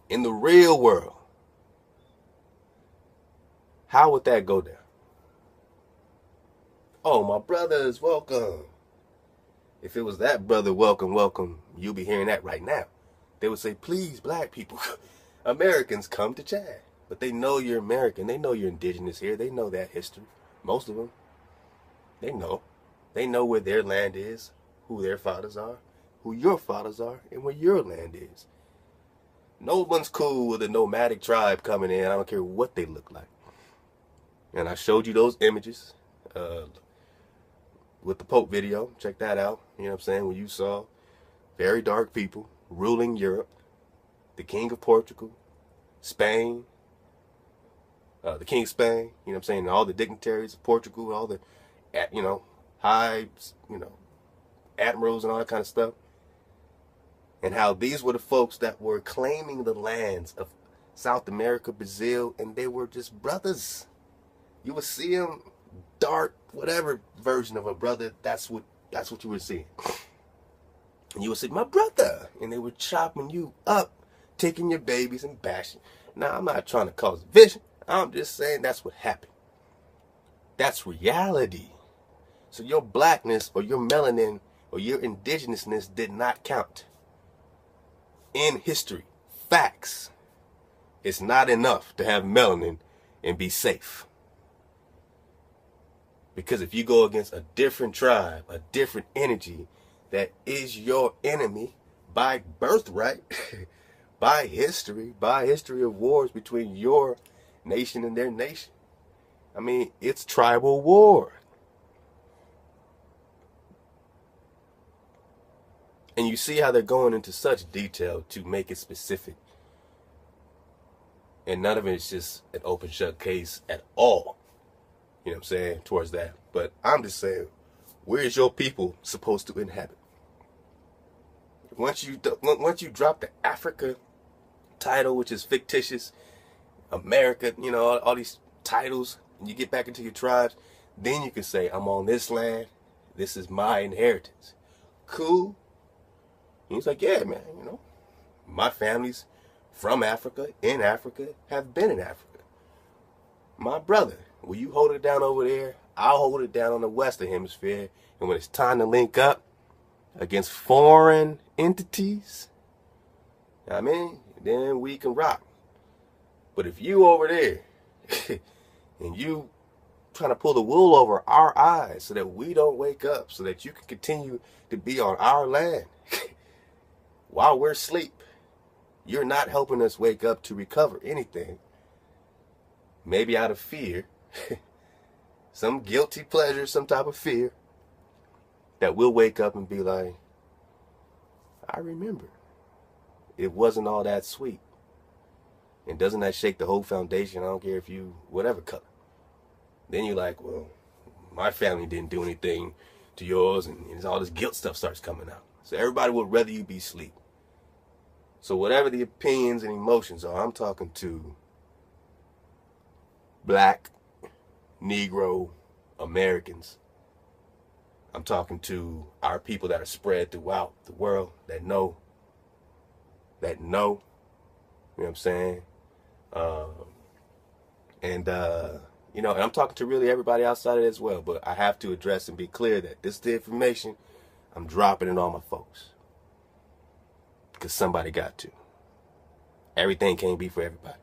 in the real world, how would that go down? Oh, my brothers, welcome. If it was that brother, welcome, welcome, you'll be hearing that right now. They would say, please, black people, Americans, come to Chad. But they know you're American. They know you're indigenous here. They know that history. Most of them. They know. They know where their land is, who their fathers are, who your fathers are, and where your land is. No one's cool with a nomadic tribe coming in. I don't care what they look like. And I showed you those images with the Pope video. Check that out. You know what I'm saying? When you saw very dark people ruling Europe, the King of Portugal, Spain, the King of Spain, you know what I'm saying? All the dignitaries of Portugal, all the, high, admirals and all that kind of stuff. And how these were the folks that were claiming the lands of South America, Brazil, and they were just brothers. You would see them dark, whatever version of a brother, that's what you were seeing. And you would say, my brother, and they were chopping you up, taking your babies and bashing. Now, I'm not trying to cause division. I'm just saying that's what happened. That's reality. So your blackness or your melanin or your indigenousness did not count. In history, facts. It's not enough to have melanin and be safe. Because if you go against a different tribe, a different energy that is your enemy by birthright, by history of wars between your nation and their nation. I mean, it's tribal war. And you see how they're going into such detail to make it specific. And none of it is just an open shut case at all. You know what I'm saying? Towards that. But I'm just saying, where is your people supposed to inhabit? Once you drop the Africa title, which is fictitious, America, all these titles, and you get back into your tribes, then you can say, I'm on this land. This is my inheritance. Cool. And he's like, yeah, man, my family's from Africa, in Africa, have been in Africa. My brother, will you hold it down over there? I'll hold it down on the Western Hemisphere. And when it's time to link up against foreign entities, then we can rock. But if you over there and you trying to pull the wool over our eyes so that we don't wake up, so that you can continue to be on our land while we're asleep, you're not helping us wake up to recover anything. Maybe out of fear, some guilty pleasure, some type of fear, that we'll wake up and be like, I remember. It wasn't all that sweet. And doesn't that shake the whole foundation? I don't care if you, whatever color. Then you're like, well, my family didn't do anything to yours, and all this guilt stuff starts coming out. So everybody would rather you be asleep. So whatever the opinions and emotions are, I'm talking to Black, Negro, Americans. I'm talking to our people that are spread throughout the world that know. You know what I'm saying? And I'm talking to really everybody outside of it as well. But I have to address and be clear that this is the information. I'm dropping it on my folks. Because somebody got to. Everything can't be for everybody.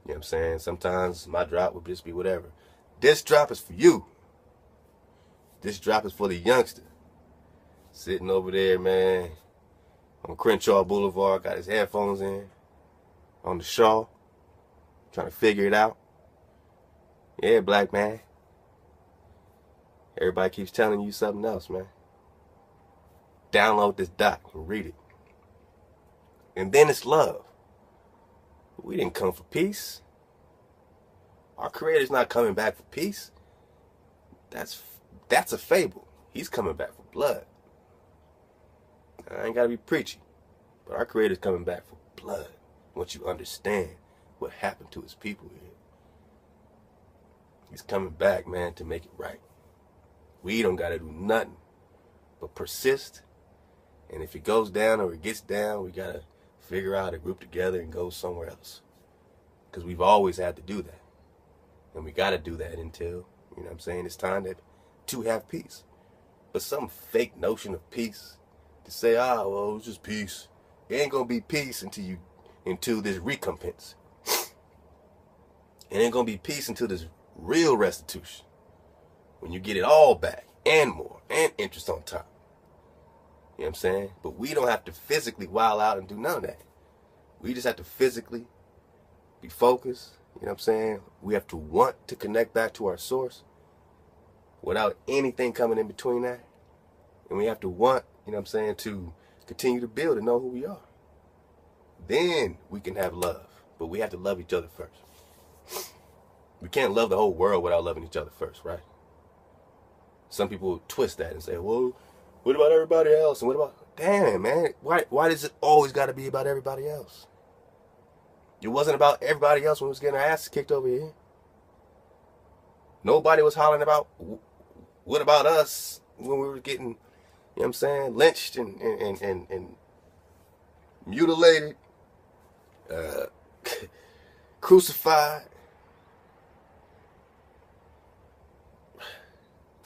You know what I'm saying? Sometimes my drop would just be whatever. This drop is for you. This drop is for the youngster. Sitting over there, man, on Crenshaw Boulevard, got his headphones in, on the Shaw, trying to figure it out. Yeah, black man. Everybody keeps telling you something else, man. Download this doc and read it. And then it's love. We didn't come for peace. Our Creator's not coming back for peace. That's a fable. He's coming back for blood. I ain't got to be preachy. But our Creator's coming back for blood. Once you understand what happened to his people here. He's coming back, man, to make it right. We don't got to do nothing but persist. And if it goes down or it gets down, we got to figure out how to group together and go somewhere else. Because we've always had to do that. And we got to do that until, you know what I'm saying, it's time to have peace. But some fake notion of peace to say, well, it's just peace. It ain't going to be peace until this recompense. It ain't going to be peace until this real restitution. When you get it all back and more and interest on top. You know what I'm saying? But we don't have to physically wild out and do none of that. We just have to physically be focused. You know what I'm saying? We have to want to connect back to our source without anything coming in between that. And we have to want, you know what I'm saying, to continue to build and know who we are. Then we can have love. But we have to love each other first. We can't love the whole world without loving each other first, right? Some people twist that and say, well, what about everybody else? And what about, damn, man, why does it always got to be about everybody else? It wasn't about everybody else when we was getting our asses kicked over here. Nobody was hollering about, what about us when we were getting, you know what I'm saying, lynched and mutilated, crucified,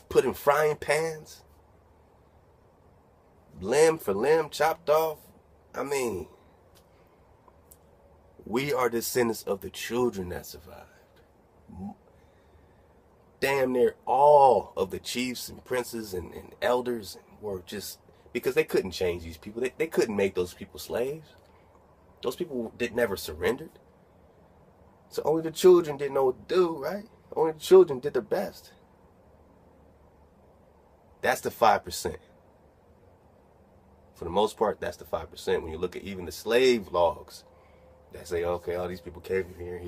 put in frying pans, limb for limb, chopped off. I mean, we are descendants of the children that survived. Damn near all of the chiefs and princes and elders were just, because they couldn't change these people. They couldn't make those people slaves. Those people never surrendered. So only the children didn't know what to do, right? Only the children did their best. That's the 5%. For the most part, that's the 5%. When you look at even the slave logs that say, okay, all these people came from here.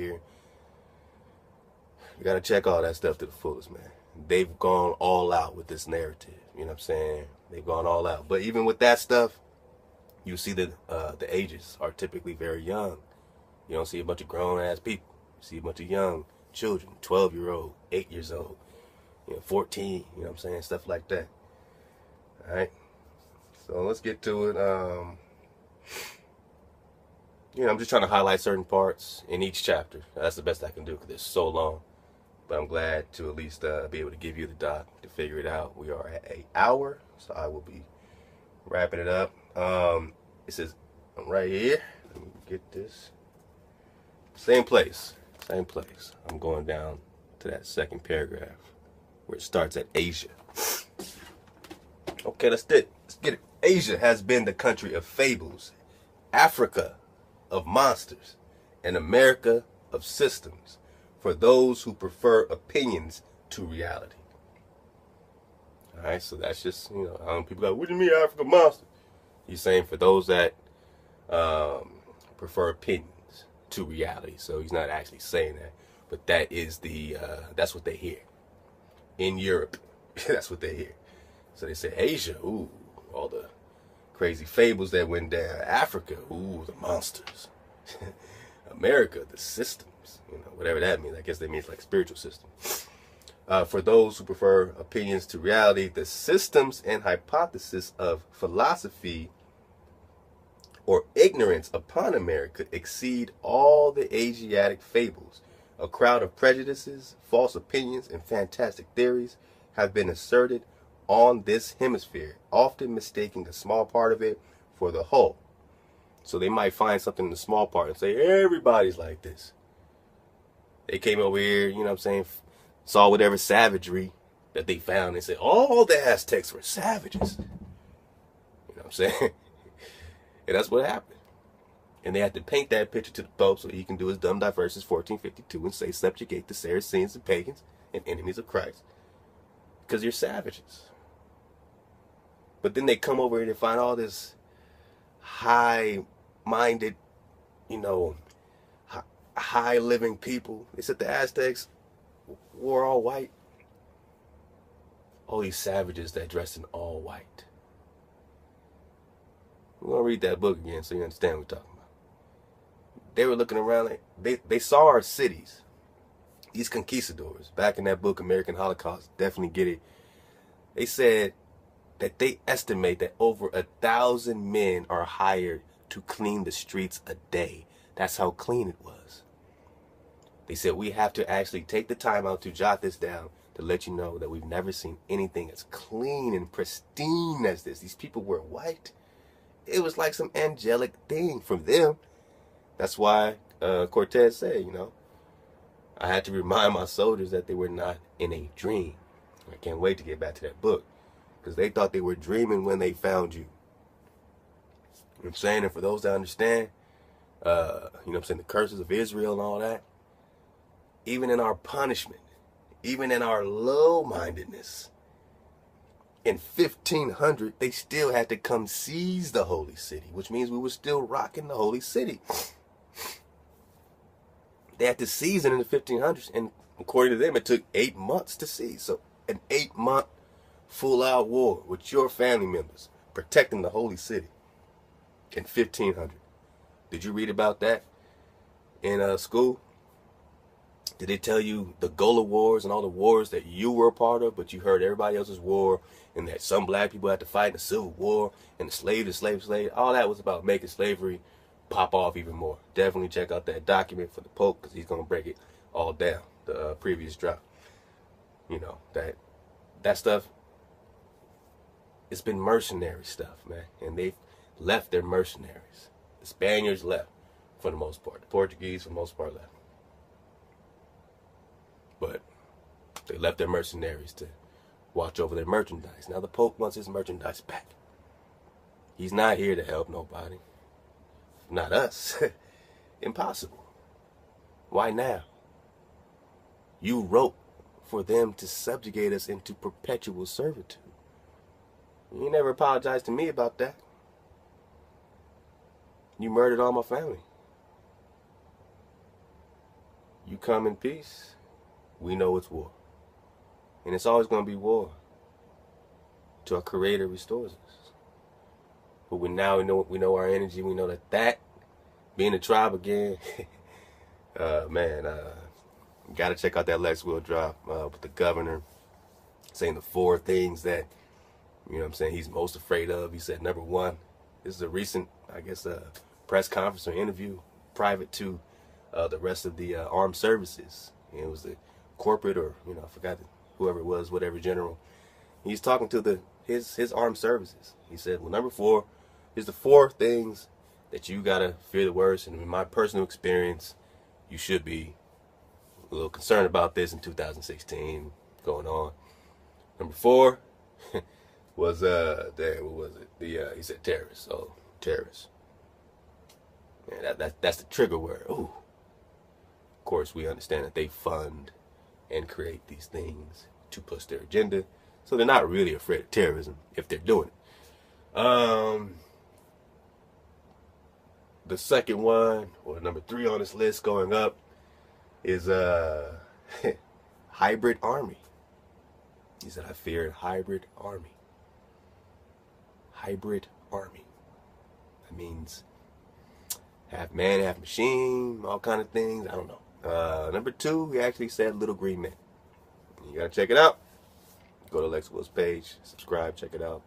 You got to check all that stuff to the fullest, man. They've gone all out with this narrative. You know what I'm saying? They've gone all out. But even with that stuff, you see that the ages are typically very young. You don't see a bunch of grown-ass people. You see a bunch of young children, 12-year-old, 8 years old, 14, you know what I'm saying? Stuff like that. All right? So let's get to it. I'm just trying to highlight certain parts in each chapter. That's the best I can do because it's so long. But I'm glad to at least be able to give you the doc to figure it out. We are at an hour, so I will be wrapping it up. It says, I'm right here. Let me get this. Same place. I'm going down to that second paragraph where it starts at Asia. Okay, let's get it. Asia has been the country of fables, Africa of monsters, and America of systems for those who prefer opinions to reality. All right, so that's just, people go, what do you mean Africa monster? He's saying for those that prefer opinions to reality. So he's not actually saying that, but that is that's what they hear. In Europe, that's what they hear. So they say Asia, ooh, all the crazy fables that went down. Africa, ooh, the monsters. America, the systems, whatever that means. I guess that means like spiritual system. For those who prefer opinions to reality, the systems and hypothesis of philosophy or ignorance upon America exceed all the Asiatic fables. A crowd of prejudices, false opinions, and fantastic theories have been asserted on this hemisphere, often mistaking a small part of it for the whole. So they might find something in the small part and say, everybody's like this. They came over here, saw whatever savagery that they found and said, all the Aztecs were savages. You know what I'm saying? And that's what happened. And they had to paint that picture to the Pope so he can do his dumb diverses 1452 and say, subjugate the Saracens and pagans and enemies of Christ. Because you're savages. But then they come over here and find all this high-minded, high-living people. They said the Aztecs wore all white. All these savages that dressed in all white. We're going to read that book again so you understand what we're talking about. They were looking around, like they saw our cities. these conquistadors, back in that book, American Holocaust, definitely get it. They said that they estimate that over 1,000 men are hired to clean the streets a day. That's how clean it was. They said we have to actually take the time out to jot this down to let you know that we've never seen anything as clean and pristine as this. These people were white. It was like some angelic thing from them. That's why Cortez said, you know, I had to remind my soldiers that they were not in a dream. I can't wait to get back to that book, because they thought they were dreaming when they found you. You know what I'm saying? And for those that understand, you know what I'm saying, the curses of Israel and all that, even in our punishment, even in our low-mindedness, in 1500, they still had to come seize the holy city, which means we were still rocking the holy city. They had to seize it in the 1500s, and according to them, it took 8 months to seize. So an 8-month full-out war with your family members protecting the holy city in 1500. Did you read about that in school? Did they tell you the Gola Wars and all the wars that you were a part of, but you heard everybody else's war, and that some black people had to fight in the Civil War, and the slave. All that was about making slavery pop off even more. Definitely check out that document for the Pope, because he's going to break it all down, the previous drop. You know, that stuff, it's been mercenary stuff, man. And they've left their mercenaries. The Spaniards left for the most part. The Portuguese, for the most part, left. But they left their mercenaries to watch over their merchandise. Now the Pope wants his merchandise back. He's not here to help nobody. Not us. Impossible. Why now? You wrote for them to subjugate us into perpetual servitude. You never apologized to me about that. You murdered all my family. You come in peace. We know it's war. And it's always going to be war till our Creator restores us. But we know our energy. We know that being a tribe again, man, got to check out that Lex Will drop with the governor saying the 4 things that, you know what I'm saying, he's most afraid of. He said, number 1, this is a recent, I guess, press conference or interview private to the rest of the armed services. And it was the corporate, or, you know, I forgot whoever it was, whatever general. He's talking to his armed services. He said, well, number 4 is the 4 things that you gotta fear the worst. And in my personal experience, you should be a little concerned about this in 2016 going on. Number 4 was what was it? He said terrorists. Oh, terrorists. Yeah, that's the trigger word. Ooh. Of course, we understand that they fund and create these things to push their agenda, so they're not really afraid of terrorism if they're doing it. The second one, or number 3 on this list going up, is hybrid army. He said, I fear hybrid army. Hybrid army. That means half man, half machine, all kind of things. I don't know. Number 2, he actually said Little Green Men. You gotta check it out. Go to Lex Will's page, subscribe, check it out.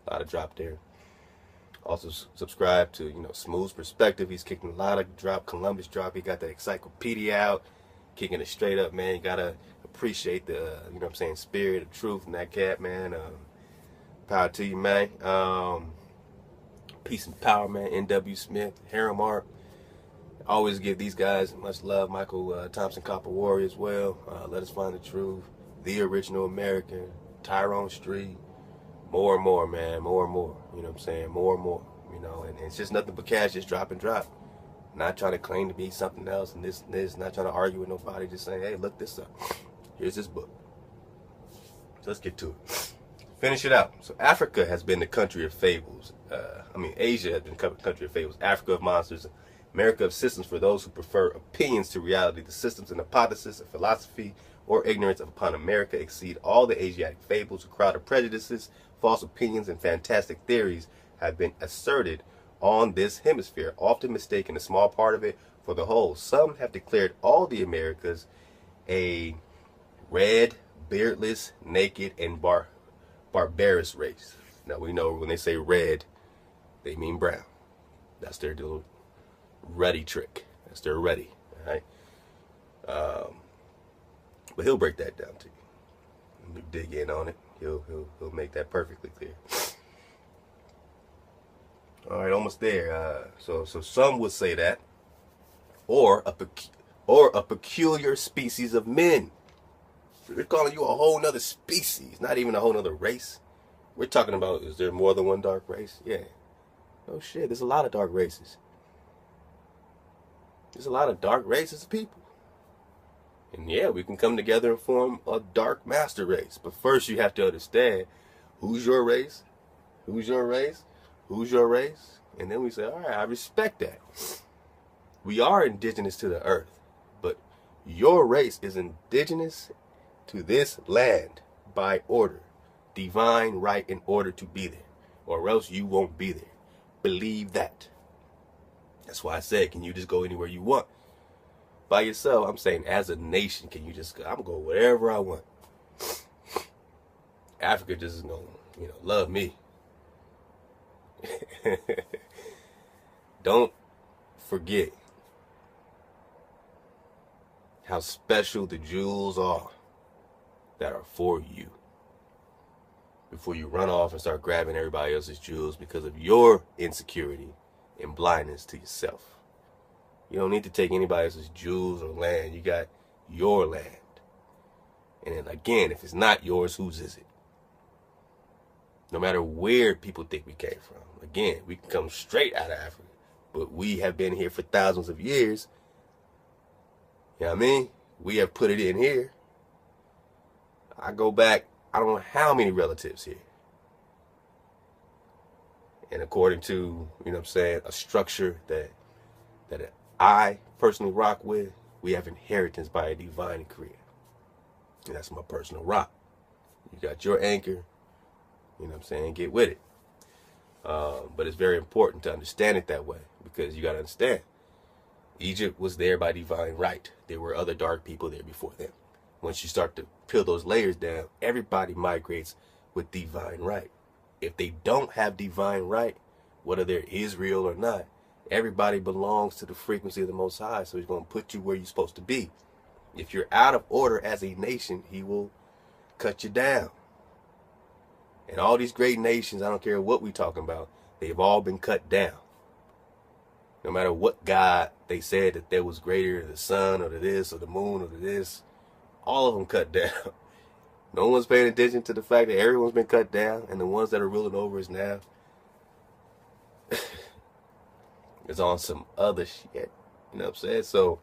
A lot of drop there. Also subscribe to, you know, Smooth's Perspective. He's kicking a lot of drop, Columbus drop. He got that encyclopedia out, kicking it straight up, man. You gotta appreciate the, you know what I'm saying, spirit of truth in that cat, man. Power to you, man. Peace and power, man. N.W. Smith, Harem Art. Always give these guys much love. Michael Thompson, Copper Warrior as well. Let Us Find the Truth. The Original American. Tyrone Street. More and more, man. More and more. You know what I'm saying? More and more. You know, and it's just nothing but cash. Just drop and drop. Not trying to claim to be something else and this and this. Not trying to argue with nobody. Just saying, hey, look this up. Here's this book. So let's get to it. Finish it out. So Africa has been the country of fables. Asia has been the country of fables. Africa of monsters. America of systems for those who prefer opinions to reality. The systems and hypothesis of philosophy or ignorance upon America exceed all the Asiatic fables. A crowd of prejudices, false opinions, and fantastic theories have been asserted on this hemisphere, often mistaking a small part of it for the whole. Some have declared all the Americas a red, beardless, naked, and barbarous race. Now we know when they say red, they mean brown. That's their little ruddy trick. That's their ruddy. All right. But he'll break that down to you. You dig in on it. He'll make that perfectly clear. All right, almost there. So some would say that, or a peculiar species of men. So they're calling you a whole nother species, not even a whole nother race. We're talking about, is there more than one dark race? Yeah. Oh shit, there's a lot of dark races. There's a lot of dark races of people. And yeah, we can come together and form a dark master race. But first you have to understand who's your race, who's your race, who's your race. And then we say, all right, I respect that. We are indigenous to the earth, but your race is indigenous to this land by order, divine right in order to be there, or else you won't be there. Believe that. That's why I said, can you just go anywhere you want? By yourself, I'm saying as a nation, can you just go? I'm going to go wherever I want. Africa just is going to, love me. Don't forget how special the jewels are that are for you. Before you run off and start grabbing everybody else's jewels because of your insecurity and blindness to yourself. You don't need to take anybody else's jewels or land. You got your land. And then again, if it's not yours, whose is it? No matter where people think we came from. Again, we can come straight out of Africa. But we have been here for thousands of years. You know what I mean? We have put it in here. I go back, I don't know how many relatives here. And according to, a structure that I personally rock with, we have inheritance by a divine creator. And that's my personal rock. You got your anchor, get with it. But it's very important to understand it that way, because you got to understand, Egypt was there by divine right. There were other dark people there before them. Once you start to peel those layers down, everybody migrates with divine right. If they don't have divine right, whether they're Israel or not, everybody belongs to the frequency of the Most High, so he's going to put you where you're supposed to be. If you're out of order as a nation, he will cut you down. And all these great nations, I don't care what we're talking about, they've all been cut down. No matter what God they said that there was greater, the sun or the this or the moon or the this, all of them cut down. No one's paying attention to the fact that everyone's been cut down, and the ones that are ruling over us now is on some other shit. You know what I'm saying? So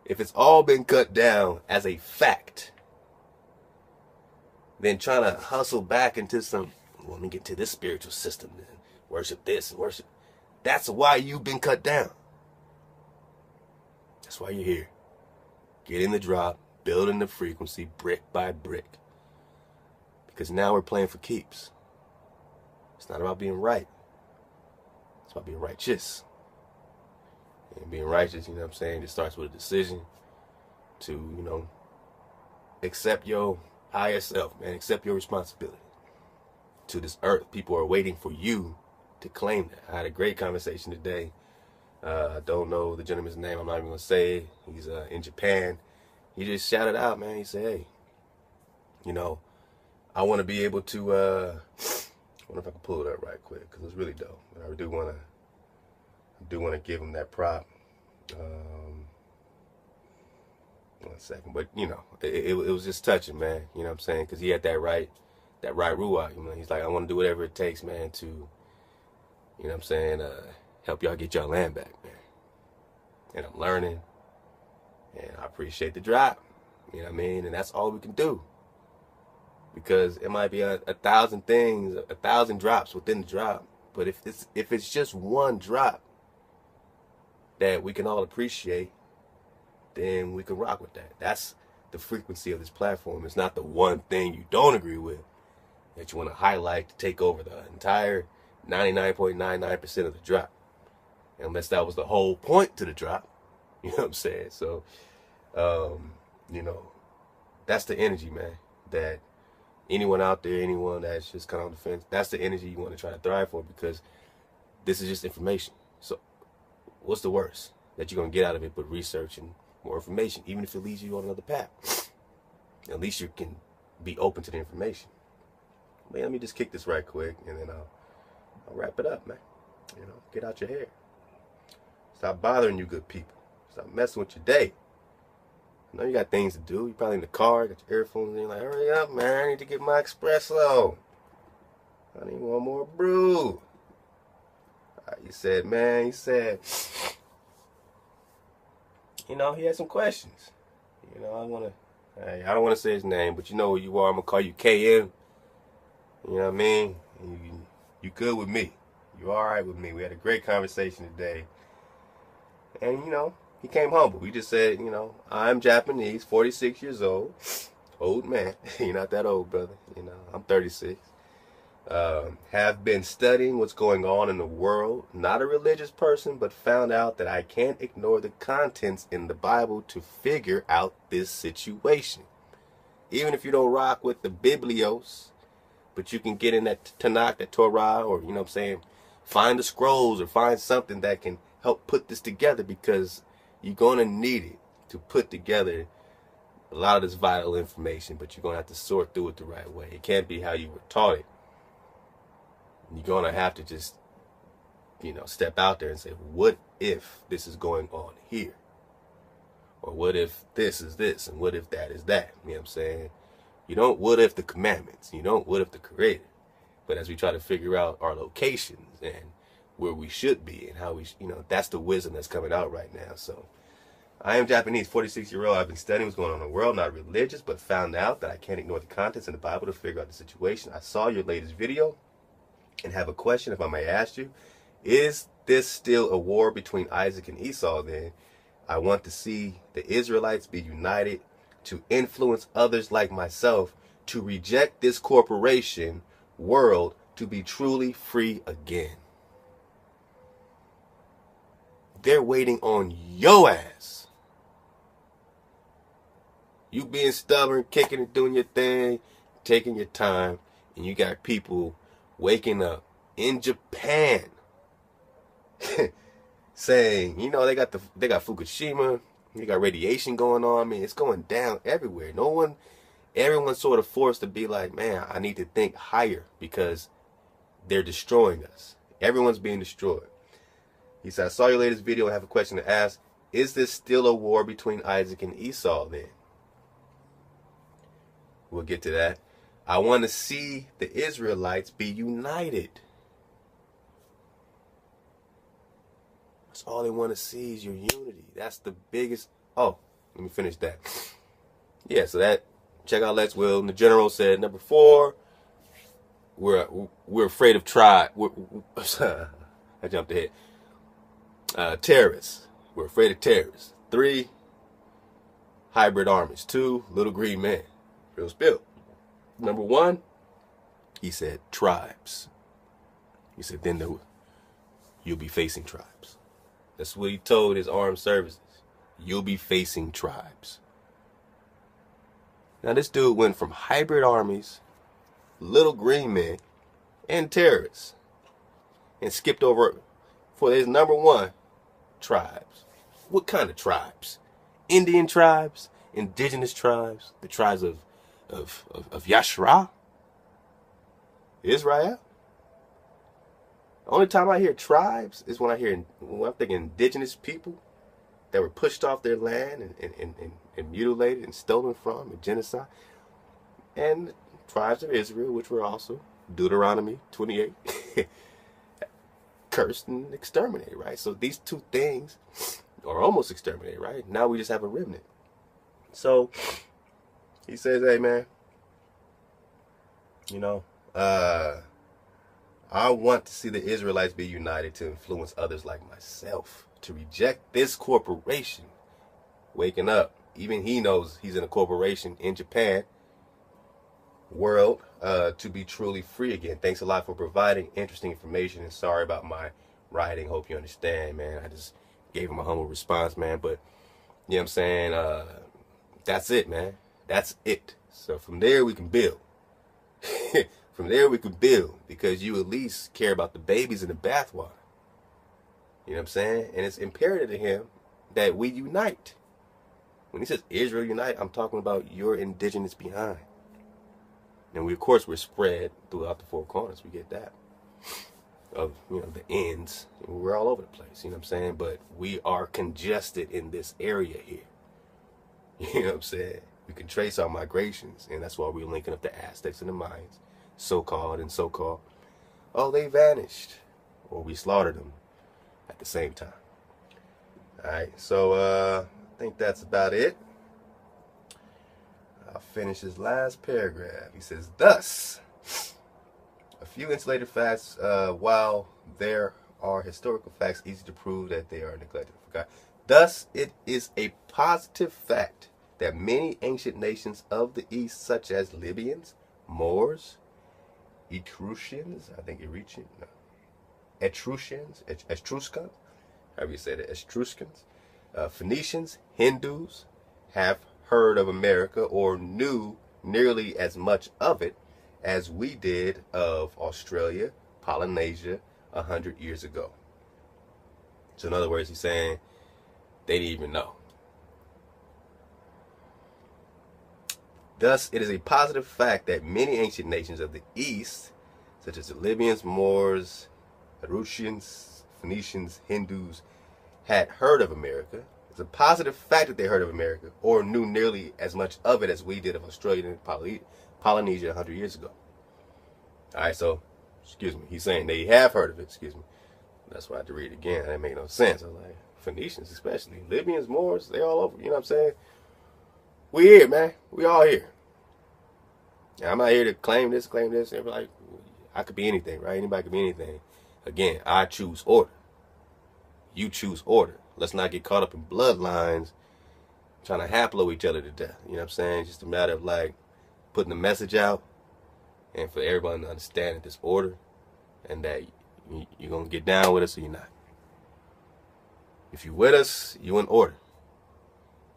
if it's all been cut down as a fact, then trying to hustle back into some, let me get to this spiritual system and worship this and worship. That's why you've been cut down. That's why you're here. Getting the drop, building the frequency brick by brick. Because now we're playing for keeps. It's not about being right. It's about being righteous. And being righteous, it starts with a decision to, accept your higher self, man. Accept your responsibility to this earth. People are waiting for you to claim that. I had a great conversation today. I don't know the gentleman's name. I'm not even going to say it. He's in Japan. He just shouted out, man. He said, hey, I want to be able to, I wonder if I can pull it up right quick, because it's really dope. But I do want to give him that prop. 1 second. But, it was just touching, man. You know what I'm saying? Because he had that right ruach. He's like, I want to do whatever it takes, man, to, help y'all get y'all land back, man. And I'm learning. And I appreciate the drop. You know what I mean? And that's all we can do. Because it might be a thousand things, 1,000 drops within the drop. But if it's just one drop that we can all appreciate, then we can rock with that. That's the frequency of this platform. It's not the one thing you don't agree with that you want to highlight to take over the entire 99.99% of the drop. Unless that was the whole point to the drop. You know what I'm saying? So, that's the energy, man, that anyone out there, anyone that's just kind of on the fence, that's the energy you want to try to thrive for, because this is just information. So what's the worst that you're going to get out of it but research and more information, even if it leads you on another path? At least you can be open to the information. Man, let me just kick this right quick, and then I'll wrap it up, man. You know, get out your hair. Stop bothering you good people. Stop messing with your day. I know you got things to do. You're probably in the car, got your earphones in, you're like, hurry up, man. I need to get my espresso. I need one more brew. He said, you know, he had some questions. You know, I don't want to say his name, but you know who you are. I'm going to call you KM. You know what I mean? You good with me. You all right with me. We had a great conversation today. And, you know, he came humble. He just said, you know, I'm Japanese, 46 years old. Old man. You're not that old, brother. You know, I'm 36. Have been studying what's going on in the world. Not a religious person, but found out that I can't ignore the contents in the Bible to figure out this situation. Even if you don't rock with the Biblios, but you can get in that Tanakh, that Torah, or, you know what I'm saying, find the scrolls or find something that can help put this together, because you're going to need it to put together a lot of this vital information, but you're going to have to sort through it the right way. It can't be how you were taught it. You're going to have to just, you know, step out there and say, what if this is going on here? Or what if this is this, and what if that is that? You know what I'm saying? You don't what if the commandments. You don't what if the creator. But as we try to figure out our locations and where we should be and how we, you know, that's the wisdom that's coming out right now. So I am Japanese, 46-year-old. I've been studying what's going on in the world, not religious, but found out that I can't ignore the contents in the Bible to figure out the situation. I saw your latest video and have a question, if I may ask you. Is this still a war between Isaac and Esau then? I want to see the Israelites be united to influence others like myself to reject this corporation world to be truly free again. They're waiting on your ass. You being stubborn, kicking and doing your thing, taking your time, and you got people waking up in Japan saying, you know, they got Fukushima, they got radiation going on. I mean, it's going down everywhere. Everyone's sort of forced to be like, man, I need to think higher because they're destroying us. Everyone's being destroyed. He said, I saw your latest video and have a question to ask. Is this still a war between Isaac and Esau then? We'll get to that. I want to see the Israelites be united. That's all they want to see is your unity. That's the biggest. Oh, let me finish that. Yeah, so that, check out Let's Will. And the general said, number 4, we're afraid of tribe. I jumped ahead. Terrorists. We're afraid of terrorists. 3, hybrid armies. 2, little green men. Real spill. Number 1, he said tribes. He said then you'll be facing tribes. That's what he told his armed services. You'll be facing tribes. Now this dude went from hybrid armies, little green men, and terrorists, and skipped over for his number 1, tribes. What kind of tribes? Indian tribes, indigenous tribes, the tribes of Yashra, Israel. The only time I hear tribes is when I'm thinking indigenous people that were pushed off their land and mutilated and stolen from and genocide. And the tribes of Israel, which were also Deuteronomy 28, cursed and exterminated, right? So these two things are almost exterminated, right? Now we just have a remnant. So he says, hey man, you know, I want to see the Israelites be united to influence others like myself to reject this corporation. Waking up. Even he knows he's in a corporation in Japan world to be truly free again. Thanks a lot for providing interesting information, and sorry about my writing. Hope you understand, man. I just gave him a humble response, man. But, you know what I'm saying? That's it, man. That's it. So from there we can build. From there we can build, because you at least care about the babies in the bathwater. You know what I'm saying? And it's imperative to him that we unite. When he says Israel unite, I'm talking about your indigenous behind. And we, of course, we're spread throughout the four corners. We get that. Of, you know, the ends. We're all over the place. You know what I'm saying? But we are congested in this area here. You know what I'm saying? We can trace our migrations, and that's why we're linking up the Aztecs and the Mayans, so-called and so-called. Oh, they vanished, or we slaughtered them at the same time. All right, so I think that's about it. I'll finish his last paragraph. He says, thus, a few insulated facts, while there are historical facts easy to prove that they are neglected and forgotten. Thus, it is a positive fact that many ancient nations of the East, such as Libyans, Moors, Etruscans, Etruscans, however you say that, Etruscans, Phoenicians, Hindus, have heard of America or knew nearly as much of it as we did of Australia, Polynesia, 100 years ago. So in other words, he's saying they didn't even know. Thus, it is a positive fact that many ancient nations of the East, such as the Libyans, Moors, Etruscans, Phoenicians, Hindus, had heard of America. It's a positive fact that they heard of America or knew nearly as much of it as we did of Australia and Polynesia 100 years ago. All right, so, excuse me, he's saying they have heard of it, excuse me. That's why I had to read it again. That made no sense. I was like, Phoenicians especially, Libyans, Moors, they all over, you know what I'm saying? We here, man. We all here. And I'm not here to claim this. And like, I could be anything, right? Anybody could be anything. Again, I choose order. You choose order. Let's not get caught up in bloodlines trying to haplo each other to death. You know what I'm saying? It's just a matter of like putting the message out and for everybody to understand that this order and that you're going to get down with us or you're not. If you're with us, you're in order.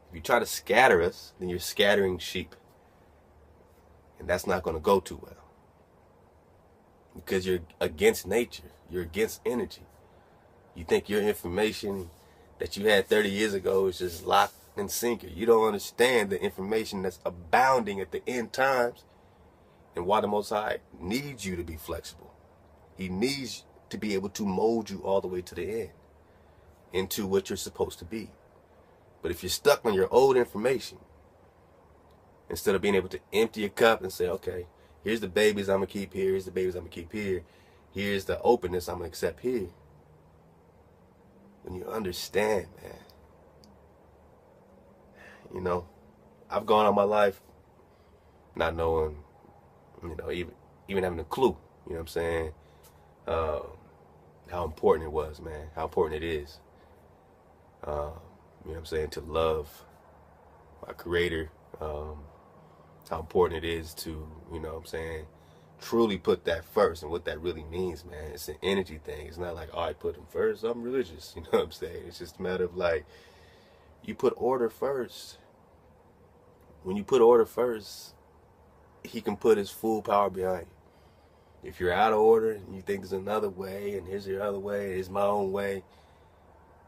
If you try to scatter us, then you're scattering sheep. And that's not going to go too well. Because you're against nature. You're against energy. You think your information that you had 30 years ago is just locked and sinker. You don't understand the information that's abounding at the end times and why the Most High needs you to be flexible. He needs to be able to mold you all the way to the end into what you're supposed to be. But if you're stuck on your old information, instead of being able to empty your cup and say, okay, here's the babies I'm going to keep here, here's the babies I'm going to keep here, here's the openness I'm going to accept here. When you understand, man, you know, I've gone all my life not knowing, you know, even having a clue, you know what I'm saying, how important it was, man, how important it is. You know what I'm saying, to love my creator, how important it is to, you know what I'm saying, truly put that first. And what that really means, man, it's an energy thing. It's not like, oh, I put him first, I'm religious, you know what I'm saying? It's just a matter of like, you put order first. When you put order first, he can put his full power behind you. If you're out of order and you think there's another way and here's your other way, here's my own way,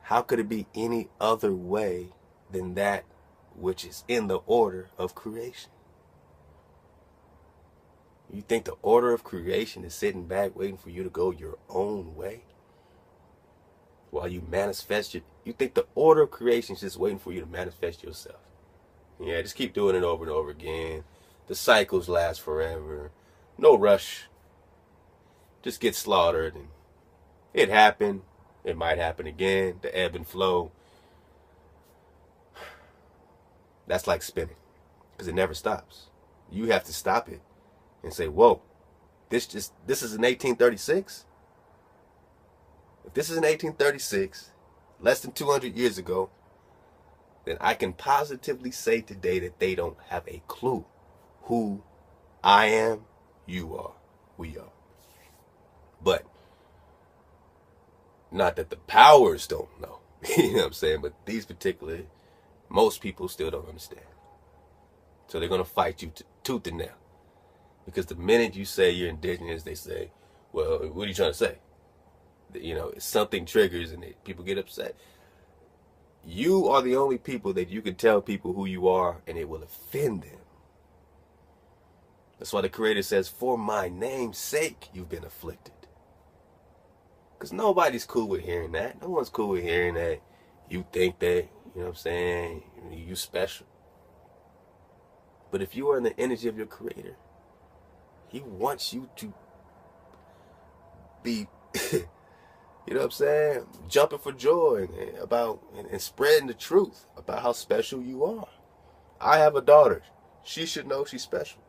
how could it be any other way than that which is in the order of creation? You think the order of creation is sitting back waiting for you to go your own way? While you manifest you think the order of creation is just waiting for you to manifest yourself? Yeah, just keep doing it over and over again. The cycles last forever. No rush. Just get slaughtered. And it happened. It might happen again. The ebb and flow. That's like spinning. Because it never stops. You have to stop it and say, whoa, this is in 1836? If this is in 1836, less than 200 years ago, then I can positively say today that they don't have a clue who I am, you are, we are. But not that the powers don't know, you know what I'm saying? But these particular, most people still don't understand. So they're going to fight you tooth and nail. Because the minute you say you're indigenous, they say, well, what are you trying to say? You know, something triggers and people get upset. You are the only people that you can tell people who you are and it will offend them. That's why the Creator says, for my name's sake, you've been afflicted. Because nobody's cool with hearing that. No one's cool with hearing that you think that, you know what I'm saying, you special. But if you are in the energy of your Creator, He wants you to be, you know what I'm saying, jumping for joy and spreading the truth about how special you are. I have a daughter. She should know she's special.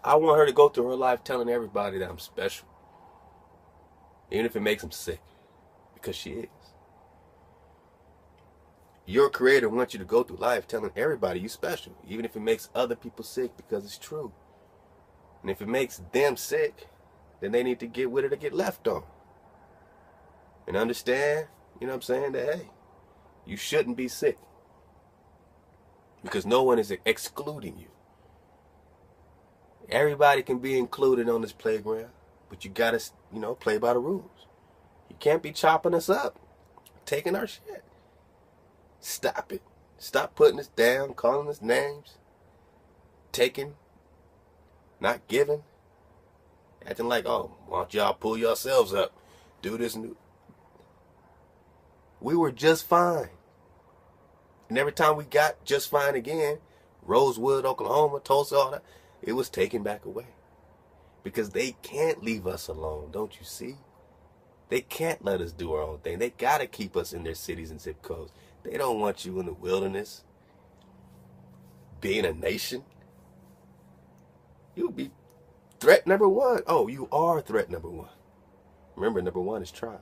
I want her to go through her life telling everybody that I'm special. Even if it makes them sick. Because she is. Your Creator wants you to go through life telling everybody you're special. Even if it makes other people sick, because it's true. And if it makes them sick, then they need to get with it or get left on. And understand, you know what I'm saying, that hey, you shouldn't be sick. Because no one is excluding you. Everybody can be included on this playground, but you gotta, you know, play by the rules. You can't be chopping us up, taking our shit. Stop it. Stop putting us down, calling us names, taking, not giving, acting like, oh, why don't y'all pull yourselves up, do this and do. We were just fine. And every time we got just fine again, Rosewood, Oklahoma, Tulsa, all that, it was taken back away. Because they can't leave us alone, don't you see? They can't let us do our own thing. They got to keep us in their cities and zip codes. They don't want you in the wilderness, being a nation. You'll be threat number one. Oh, you are threat number one. Remember, number one is tribes.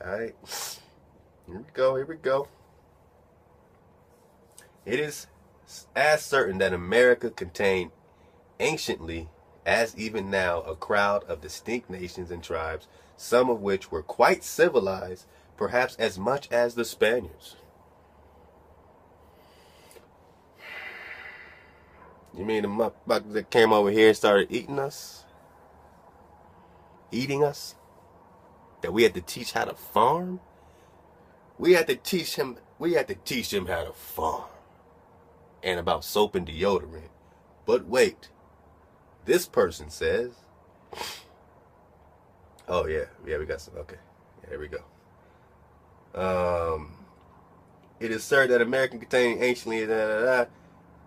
All right. Here we go. It is as certain that America contained anciently, as even now, a crowd of distinct nations and tribes, some of which were quite civilized, perhaps as much as the Spaniards. You mean the motherfuckers that came over here and started eating us? Eating us? That we had to teach how to farm? We had to teach him how to farm. And about soap and deodorant. But wait, this person says, oh yeah, we got some, okay, yeah, here we go. It is certain that America contained anciently,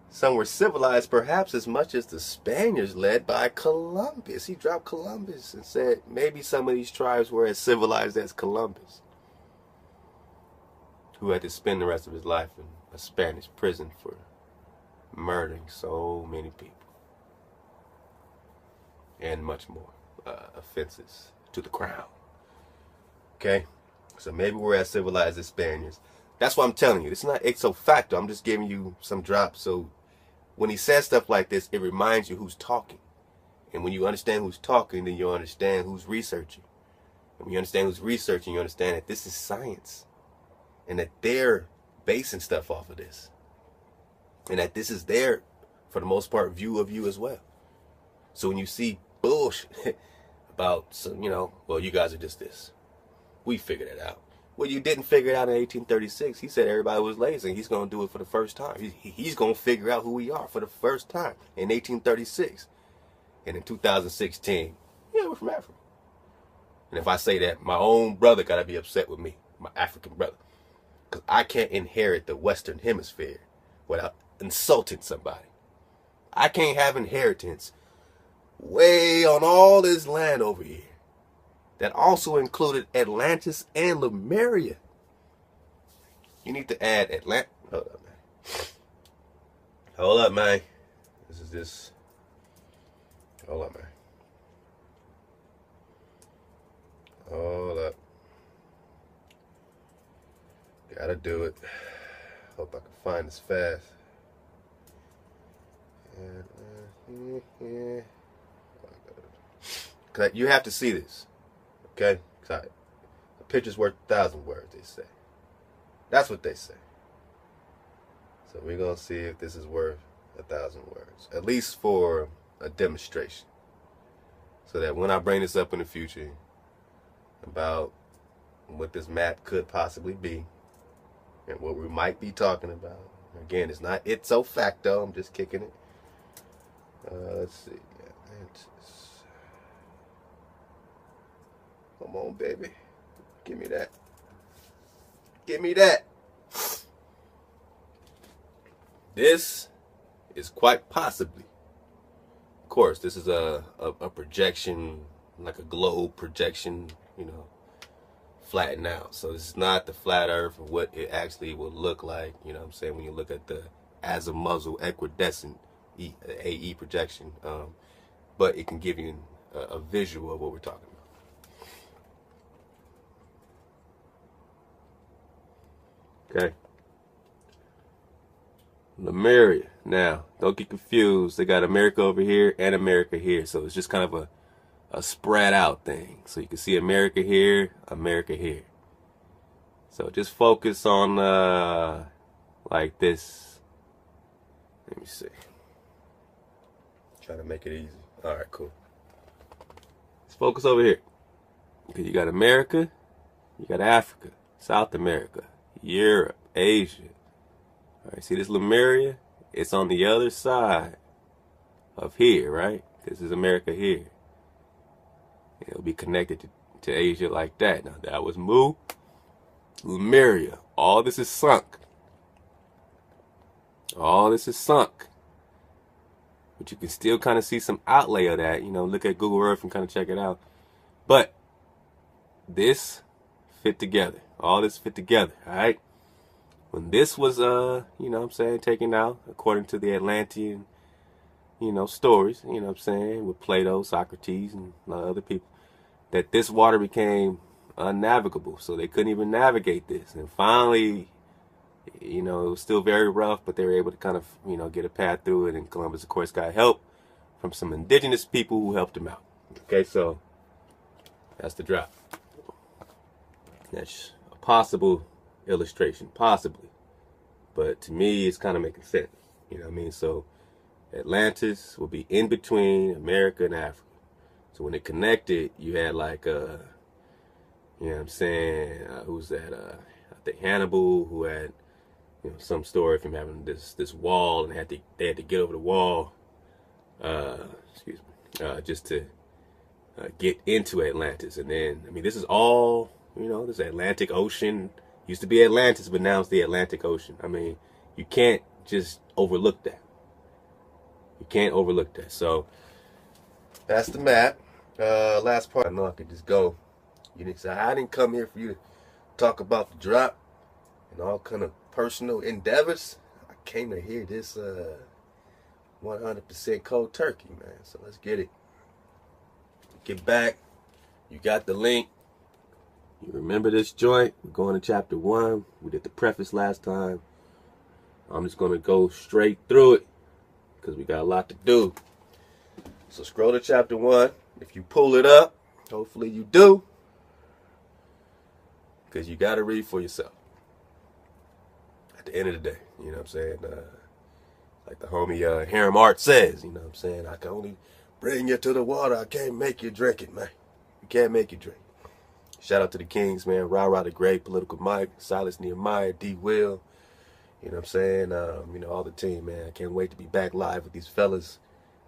some were civilized perhaps as much as the Spaniards led by Columbus. He dropped Columbus and said maybe some of these tribes were as civilized as Columbus, who had to spend the rest of his life in a Spanish prison for murdering so many people and much more offenses to the crown. Okay, so maybe we're as civilized as Spaniards. That's what I'm telling you. It's not ipso facto. I'm just giving you some drops. So when he says stuff like this, it reminds you who's talking. And when you understand who's talking, then you'll understand who's researching. And when you understand who's researching, you understand that this is science. And that they're basing stuff off of this. And that this is their, for the most part, view of you as well. So when you see bullshit about some, you know, well, you guys are just this. We figured it out. Well, you didn't figure it out in 1836. He said everybody was lazy, and he's going to do it for the first time. He's going to figure out who we are for the first time in 1836. And in 2016, yeah, we're from Africa. And if I say that, my own brother got to be upset with me, my African brother. Because I can't inherit the Western Hemisphere without insulting somebody. I can't have inheritance way on all this land over here that also included Atlantis and Lemuria. You need to add Hold up, man. Hold up, man. Hold up, man. Hold up. Gotta do it. Hope I can find this fast. You have to see this. Okay? A picture's worth 1,000 words, they say. That's what they say. So we're going to see if this is worth 1,000 words, at least for a demonstration. So that when I bring this up in the future about what this map could possibly be and what we might be talking about. Again, it's not ipso facto. I'm just kicking it. Let's see. Come on, baby. Give me that. Give me that. This is quite possibly, of course, this is a projection, like a globe projection, you know, flattened out. So this is not the flat earth or what it actually will look like, you know what I'm saying, when you look at the azimuthal equidistant AE projection. But it can give you a visual of what we're talking about. Okay. Lemuria. Now, don't get confused. They got America over here and America here. So it's just kind of a spread out thing. So you can see America here, America here. So just focus on like this. Let me see. Trying to make it easy. All right, cool. Let's focus over here. Because you got America, you got Africa, South America, Europe, Asia. All right, see this Lemuria? It's on the other side of here, right? This is America here. It'll be connected to Asia like that. Now that was Mu, Lemuria. All this is sunk. All this is sunk. But you can still kind of see some outlay of that. You know, look at Google Earth and kind of check it out. But this fit together. All this fit together, all right? When this was, you know what I'm saying, taken out, according to the Atlantean, you know, stories, you know what I'm saying, with Plato, Socrates, and other people, that this water became unnavigable. So they couldn't even navigate this. And finally, you know, it was still very rough, but they were able to kind of, you know, get a path through it. And Columbus, of course, got help from some indigenous people who helped him out. Okay, so that's the drop. That's a possible illustration, possibly, but to me it's kind of making sense, you know what I mean? So Atlantis will be in between America and Africa. So when it connected, you had like you know what I'm saying, who's that, I think Hannibal, who had, you know, some story from having this wall, and they had to get over the wall, excuse me, just to get into Atlantis. And then, I mean, this is all, you know, this Atlantic Ocean. Used to be Atlantis, but now it's the Atlantic Ocean. I mean, you can't just overlook that. You can't overlook that. So that's the map. Last part. I know I could just go. You didn't say I didn't come here for you to talk about the drop and all kind of personal endeavors. I came to hear this 100% cold turkey, man. So let's get it. Get back. You got the link. You remember this joint? We're going to chapter 1. We did the preface last time. I'm just going to go straight through it because we got a lot to do. So scroll to chapter 1. If you pull it up, hopefully you do, because you got to read for yourself at the end of the day. You know what I'm saying? Like the homie Harem Art says, you know what I'm saying? I can only bring you to the water. I can't make you drink it, man. You can't make you drink. Shout out to the Kings, man. Rah the Great, Political Mike, Silas Nehemiah, D. Will. You know what I'm saying? You know, all the team, man. I can't wait to be back live with these fellas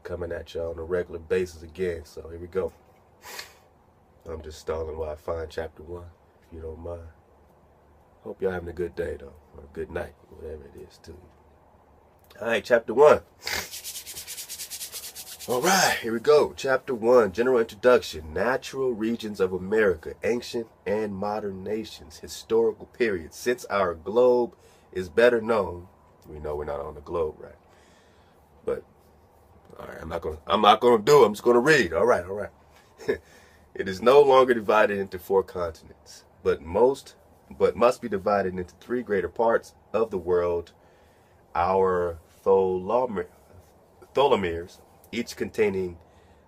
coming at y'all on a regular basis again. So here we go. I'm just stalling while I find chapter 1, if you don't mind. Hope y'all having a good day, though, or a good night, whatever it is, too. All right, chapter 1. All right, here we go. Chapter 1, General Introduction. Natural regions of America, ancient and modern nations, historical periods. Since our globe is better known, we know we're not on the globe, right? But, all right, I'm not gonna do it. I'm just gonna read. All right. It is no longer divided into 4 continents, but must be divided into 3 greater parts of the world. Our tholomeres, each containing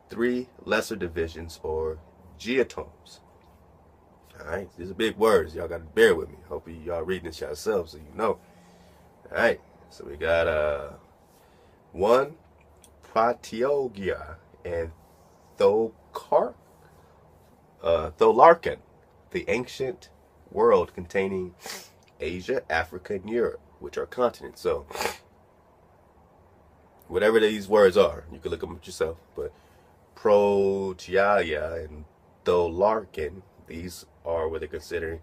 3 lesser divisions or geotomes. All right, these are big words. Y'all got to bear with me. Hope y'all reading this yourselves so you know. All right, So we got one Pratiogia and Tholarkin, the ancient world containing Asia, Africa, and Europe, which are continents. So whatever these words are, you can look them up yourself. But Protialia and Tholarkin, these are what they're considering.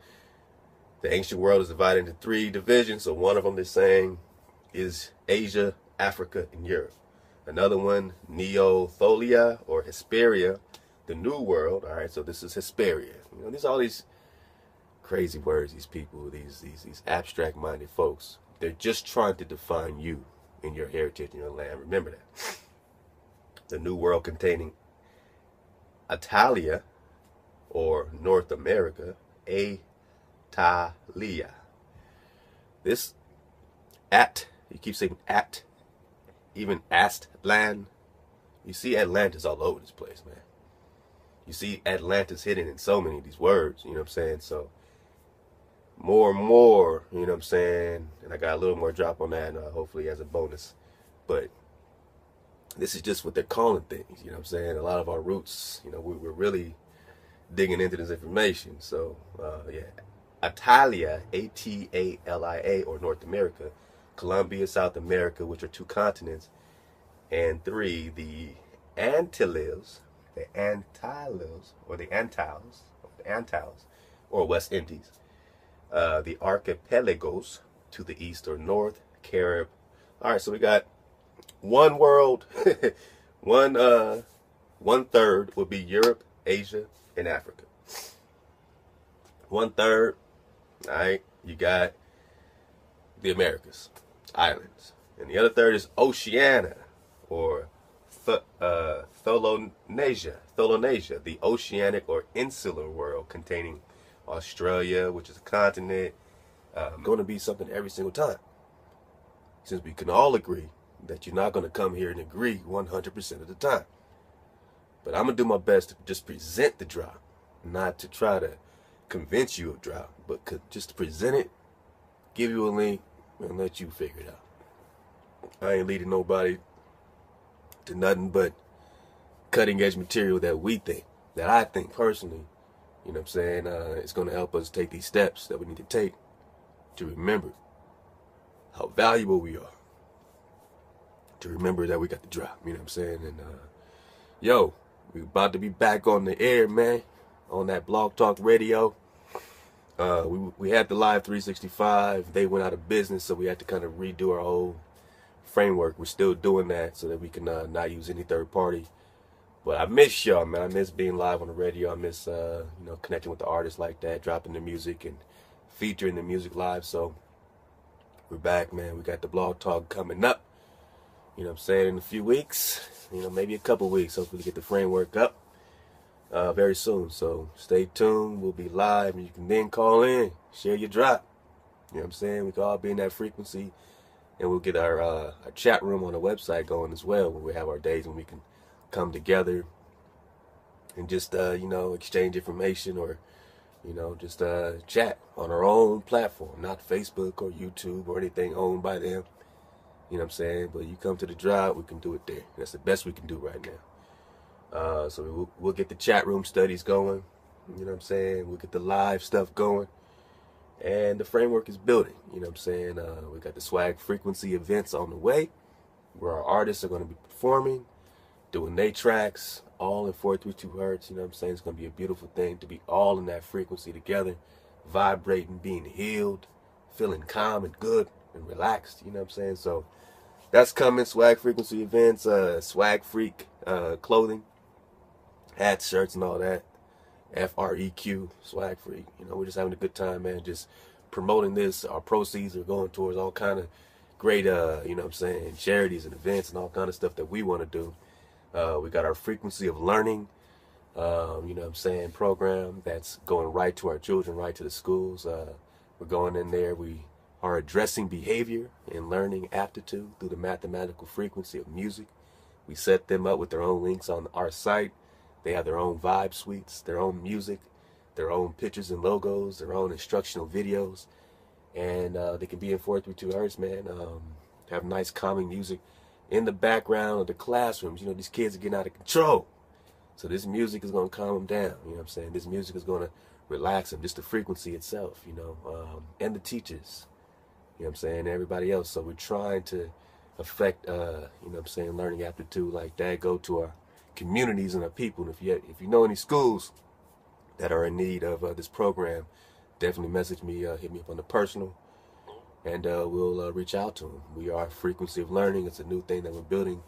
The ancient world is divided into 3 divisions. So one of them they're saying is Asia, Africa, and Europe. Another one, Neotholia or Hesperia, the New World. All right, so this is Hesperia. You know, these all these crazy words. These people, these abstract-minded folks. They're just trying to define you and your heritage and your land. Remember that. The New World containing Italia or North America, Italia. This you keep saying at, even Astland. You see Atlantis all over this place, man. You see Atlantis hidden in so many of these words, you know what I'm saying? So more and more, you know what I'm saying? And I got a little more drop on that, hopefully as a bonus. But this is just what they're calling things, you know what I'm saying? A lot of our roots, you know, we're really digging into this information. So, yeah. Italia, Atalia, or North America. Colombia, South America, which are 2 continents. And 3, the Antilles, or West Indies. The archipelagos to the east or north, Carib. All right, so we got one world, one third would be Europe, Asia, and Africa. 1/3, all right, you got the Americas, islands. And the other third is Oceania, or Tholonasia, the oceanic or insular world containing Australia, which is a continent. Going to be something every single time. Since we can all agree that you're not going to come here and agree 100% of the time. But I'm going to do my best to just present the drop, not to try to convince you of drop, but just to present it, give you a link, and let you figure it out. I ain't leading nobody to nothing but cutting edge material that I think personally, you know what I'm saying, it's going to help us take these steps that we need to take to remember how valuable we are. To remember that we got the drop, you know what I'm saying? And yo, we about to be back on the air, man, on that Blog Talk Radio. We had the Live 365. They went out of business, so we had to kind of redo our whole framework. We're still doing that so that we can not use any third party. But I miss y'all, man. I miss being live on the radio. I miss you know, connecting with the artists like that, dropping the music and featuring the music live. So we're back, man. We got the Blog Talk coming up. You know what I'm saying, in a few weeks, you know, maybe a couple weeks. Hopefully get the framework up very soon. So stay tuned. We'll be live, and you can then call in, share your drop. You know what I'm saying? We can all be in that frequency, and we'll get our chat room on the website going as well, where we have our days when we can come together and just you know, exchange information, or you know, just chat on our own platform, not Facebook or YouTube or anything owned by them. You know what I'm saying? But you come to the drop, we can do it there. That's the best we can do right now. So we'll get the chat room studies going. You know what I'm saying? We'll get the live stuff going. And the framework is building. You know what I'm saying? We got the swag frequency events on the way, where our artists are going to be performing, doing their tracks, all in 432 hertz. You know what I'm saying? It's going to be a beautiful thing to be all in that frequency together, vibrating, being healed, feeling calm and good and relaxed. You know what I'm saying? So that's coming. Swag frequency events, swag freak clothing, hats, shirts, and all that. FREQ, swag freak. You know, we're just having a good time, man. Just promoting this. Our proceeds are going towards all kind of great, you know what I'm saying, charities and events and all kind of stuff that we want to do. We got our frequency of learning, you know what I'm saying, program that's going right to our children, right to the schools. We're going in there. We are addressing behavior and learning aptitude through the mathematical frequency of music. We set them up with their own links on our site. They have their own vibe suites, their own music, their own pictures and logos, their own instructional videos. And they can be in 432 hertz, man. have nice calming music in the background of the classrooms. You know, these kids are getting out of control. So this music is going to calm them down. You know what I'm saying? This music is going to relax them, just the frequency itself, you know, and the teachers, you know what I'm saying, everybody else. So we're trying to affect, you know what I'm saying, learning aptitude like that, go to our communities and our people. And if you know any schools that are in need of this program, definitely message me, hit me up on the personal, and we'll reach out to them. We are Frequency of Learning. It's a new thing that we're building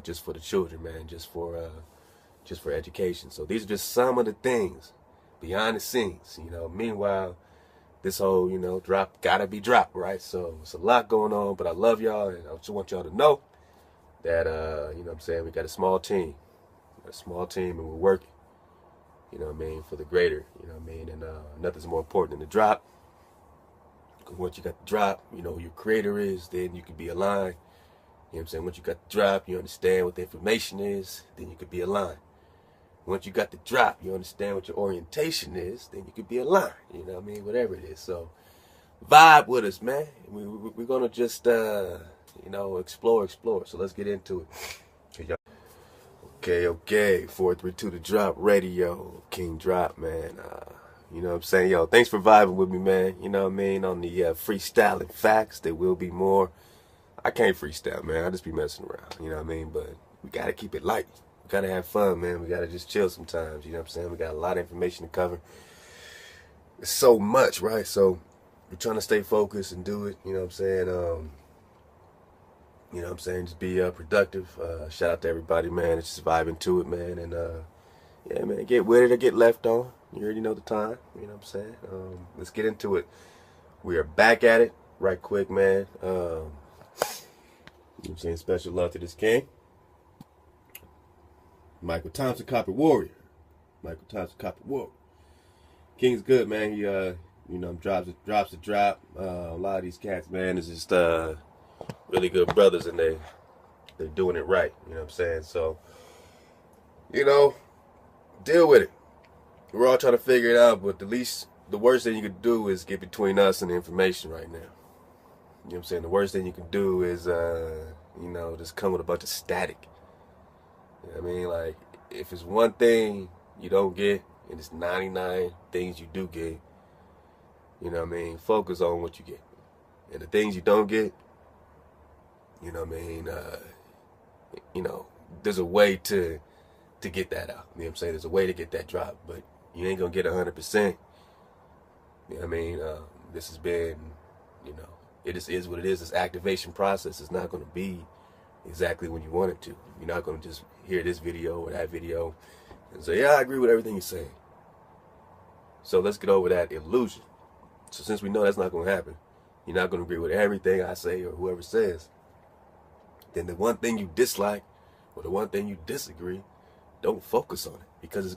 just for the children, man, just for education. So these are just some of the things behind the scenes, you know. Meanwhile, this whole, you know, drop gotta be dropped, right? So it's a lot going on, but I love y'all, and I just want y'all to know that, you know what I'm saying, we got a small team. And we're working, you know what I mean, for the greater, you know what I mean, and nothing's more important than the drop. Because once you got the drop, you know who your creator is, then you can be aligned. You know what I'm saying? Once you got the drop, you understand what the information is, then you could be aligned. Once you got the drop, you understand what your orientation is, then you could be aligned. You know what I mean? Whatever it is. So vibe with us, man. We're going to just, you know, explore. So let's get into it. Okay. 432 The Drop Radio. King Drop, man. You know what I'm saying? Yo, thanks for vibing with me, man. You know what I mean? On the freestyling facts, there will be more. I can't freestyle, man. I just be messing around. You know what I mean? But we got to keep it light. We got to have fun, man. We got to just chill sometimes. You know what I'm saying? We got a lot of information to cover. It's so much, right? So we're trying to stay focused and do it. You know what I'm saying? You know what I'm saying? Just be productive. Shout out to everybody, man. It's just vibing to it, man. And yeah, man, get with it or get left on. You already know the time. You know what I'm saying? Let's get into it. We are back at it right quick, man. You know what I'm saying? Special love to this king. Michael Thompson, Copper Warrior. King's good, man. He, you know, drops the drop. A lot of these cats, man, is just really good brothers, and they're doing it right. You know what I'm saying? So, you know, deal with it. We're all trying to figure it out, but the worst thing you could do is get between us and the information right now. You know what I'm saying? The worst thing you can do is, you know, just come with a bunch of static. You know what I mean? Like, if it's one thing you don't get, and it's 99 things you do get, you know what I mean? Focus on what you get. And the things you don't get, you know what I mean? You know, there's a way to get that out. You know what I'm saying? There's a way to get that drop, but you ain't gonna get 100%. You know what I mean? This has been, you know, it just is what it is. This activation process is not gonna be exactly when you want it to. You're not gonna just hear this video or that video and say, yeah, I agree with everything you're saying. So let's get over that illusion. So since we know that's not gonna happen, you're not gonna agree with everything I say or whoever says, then the one thing you dislike or the one thing you disagree, don't focus on it, because it's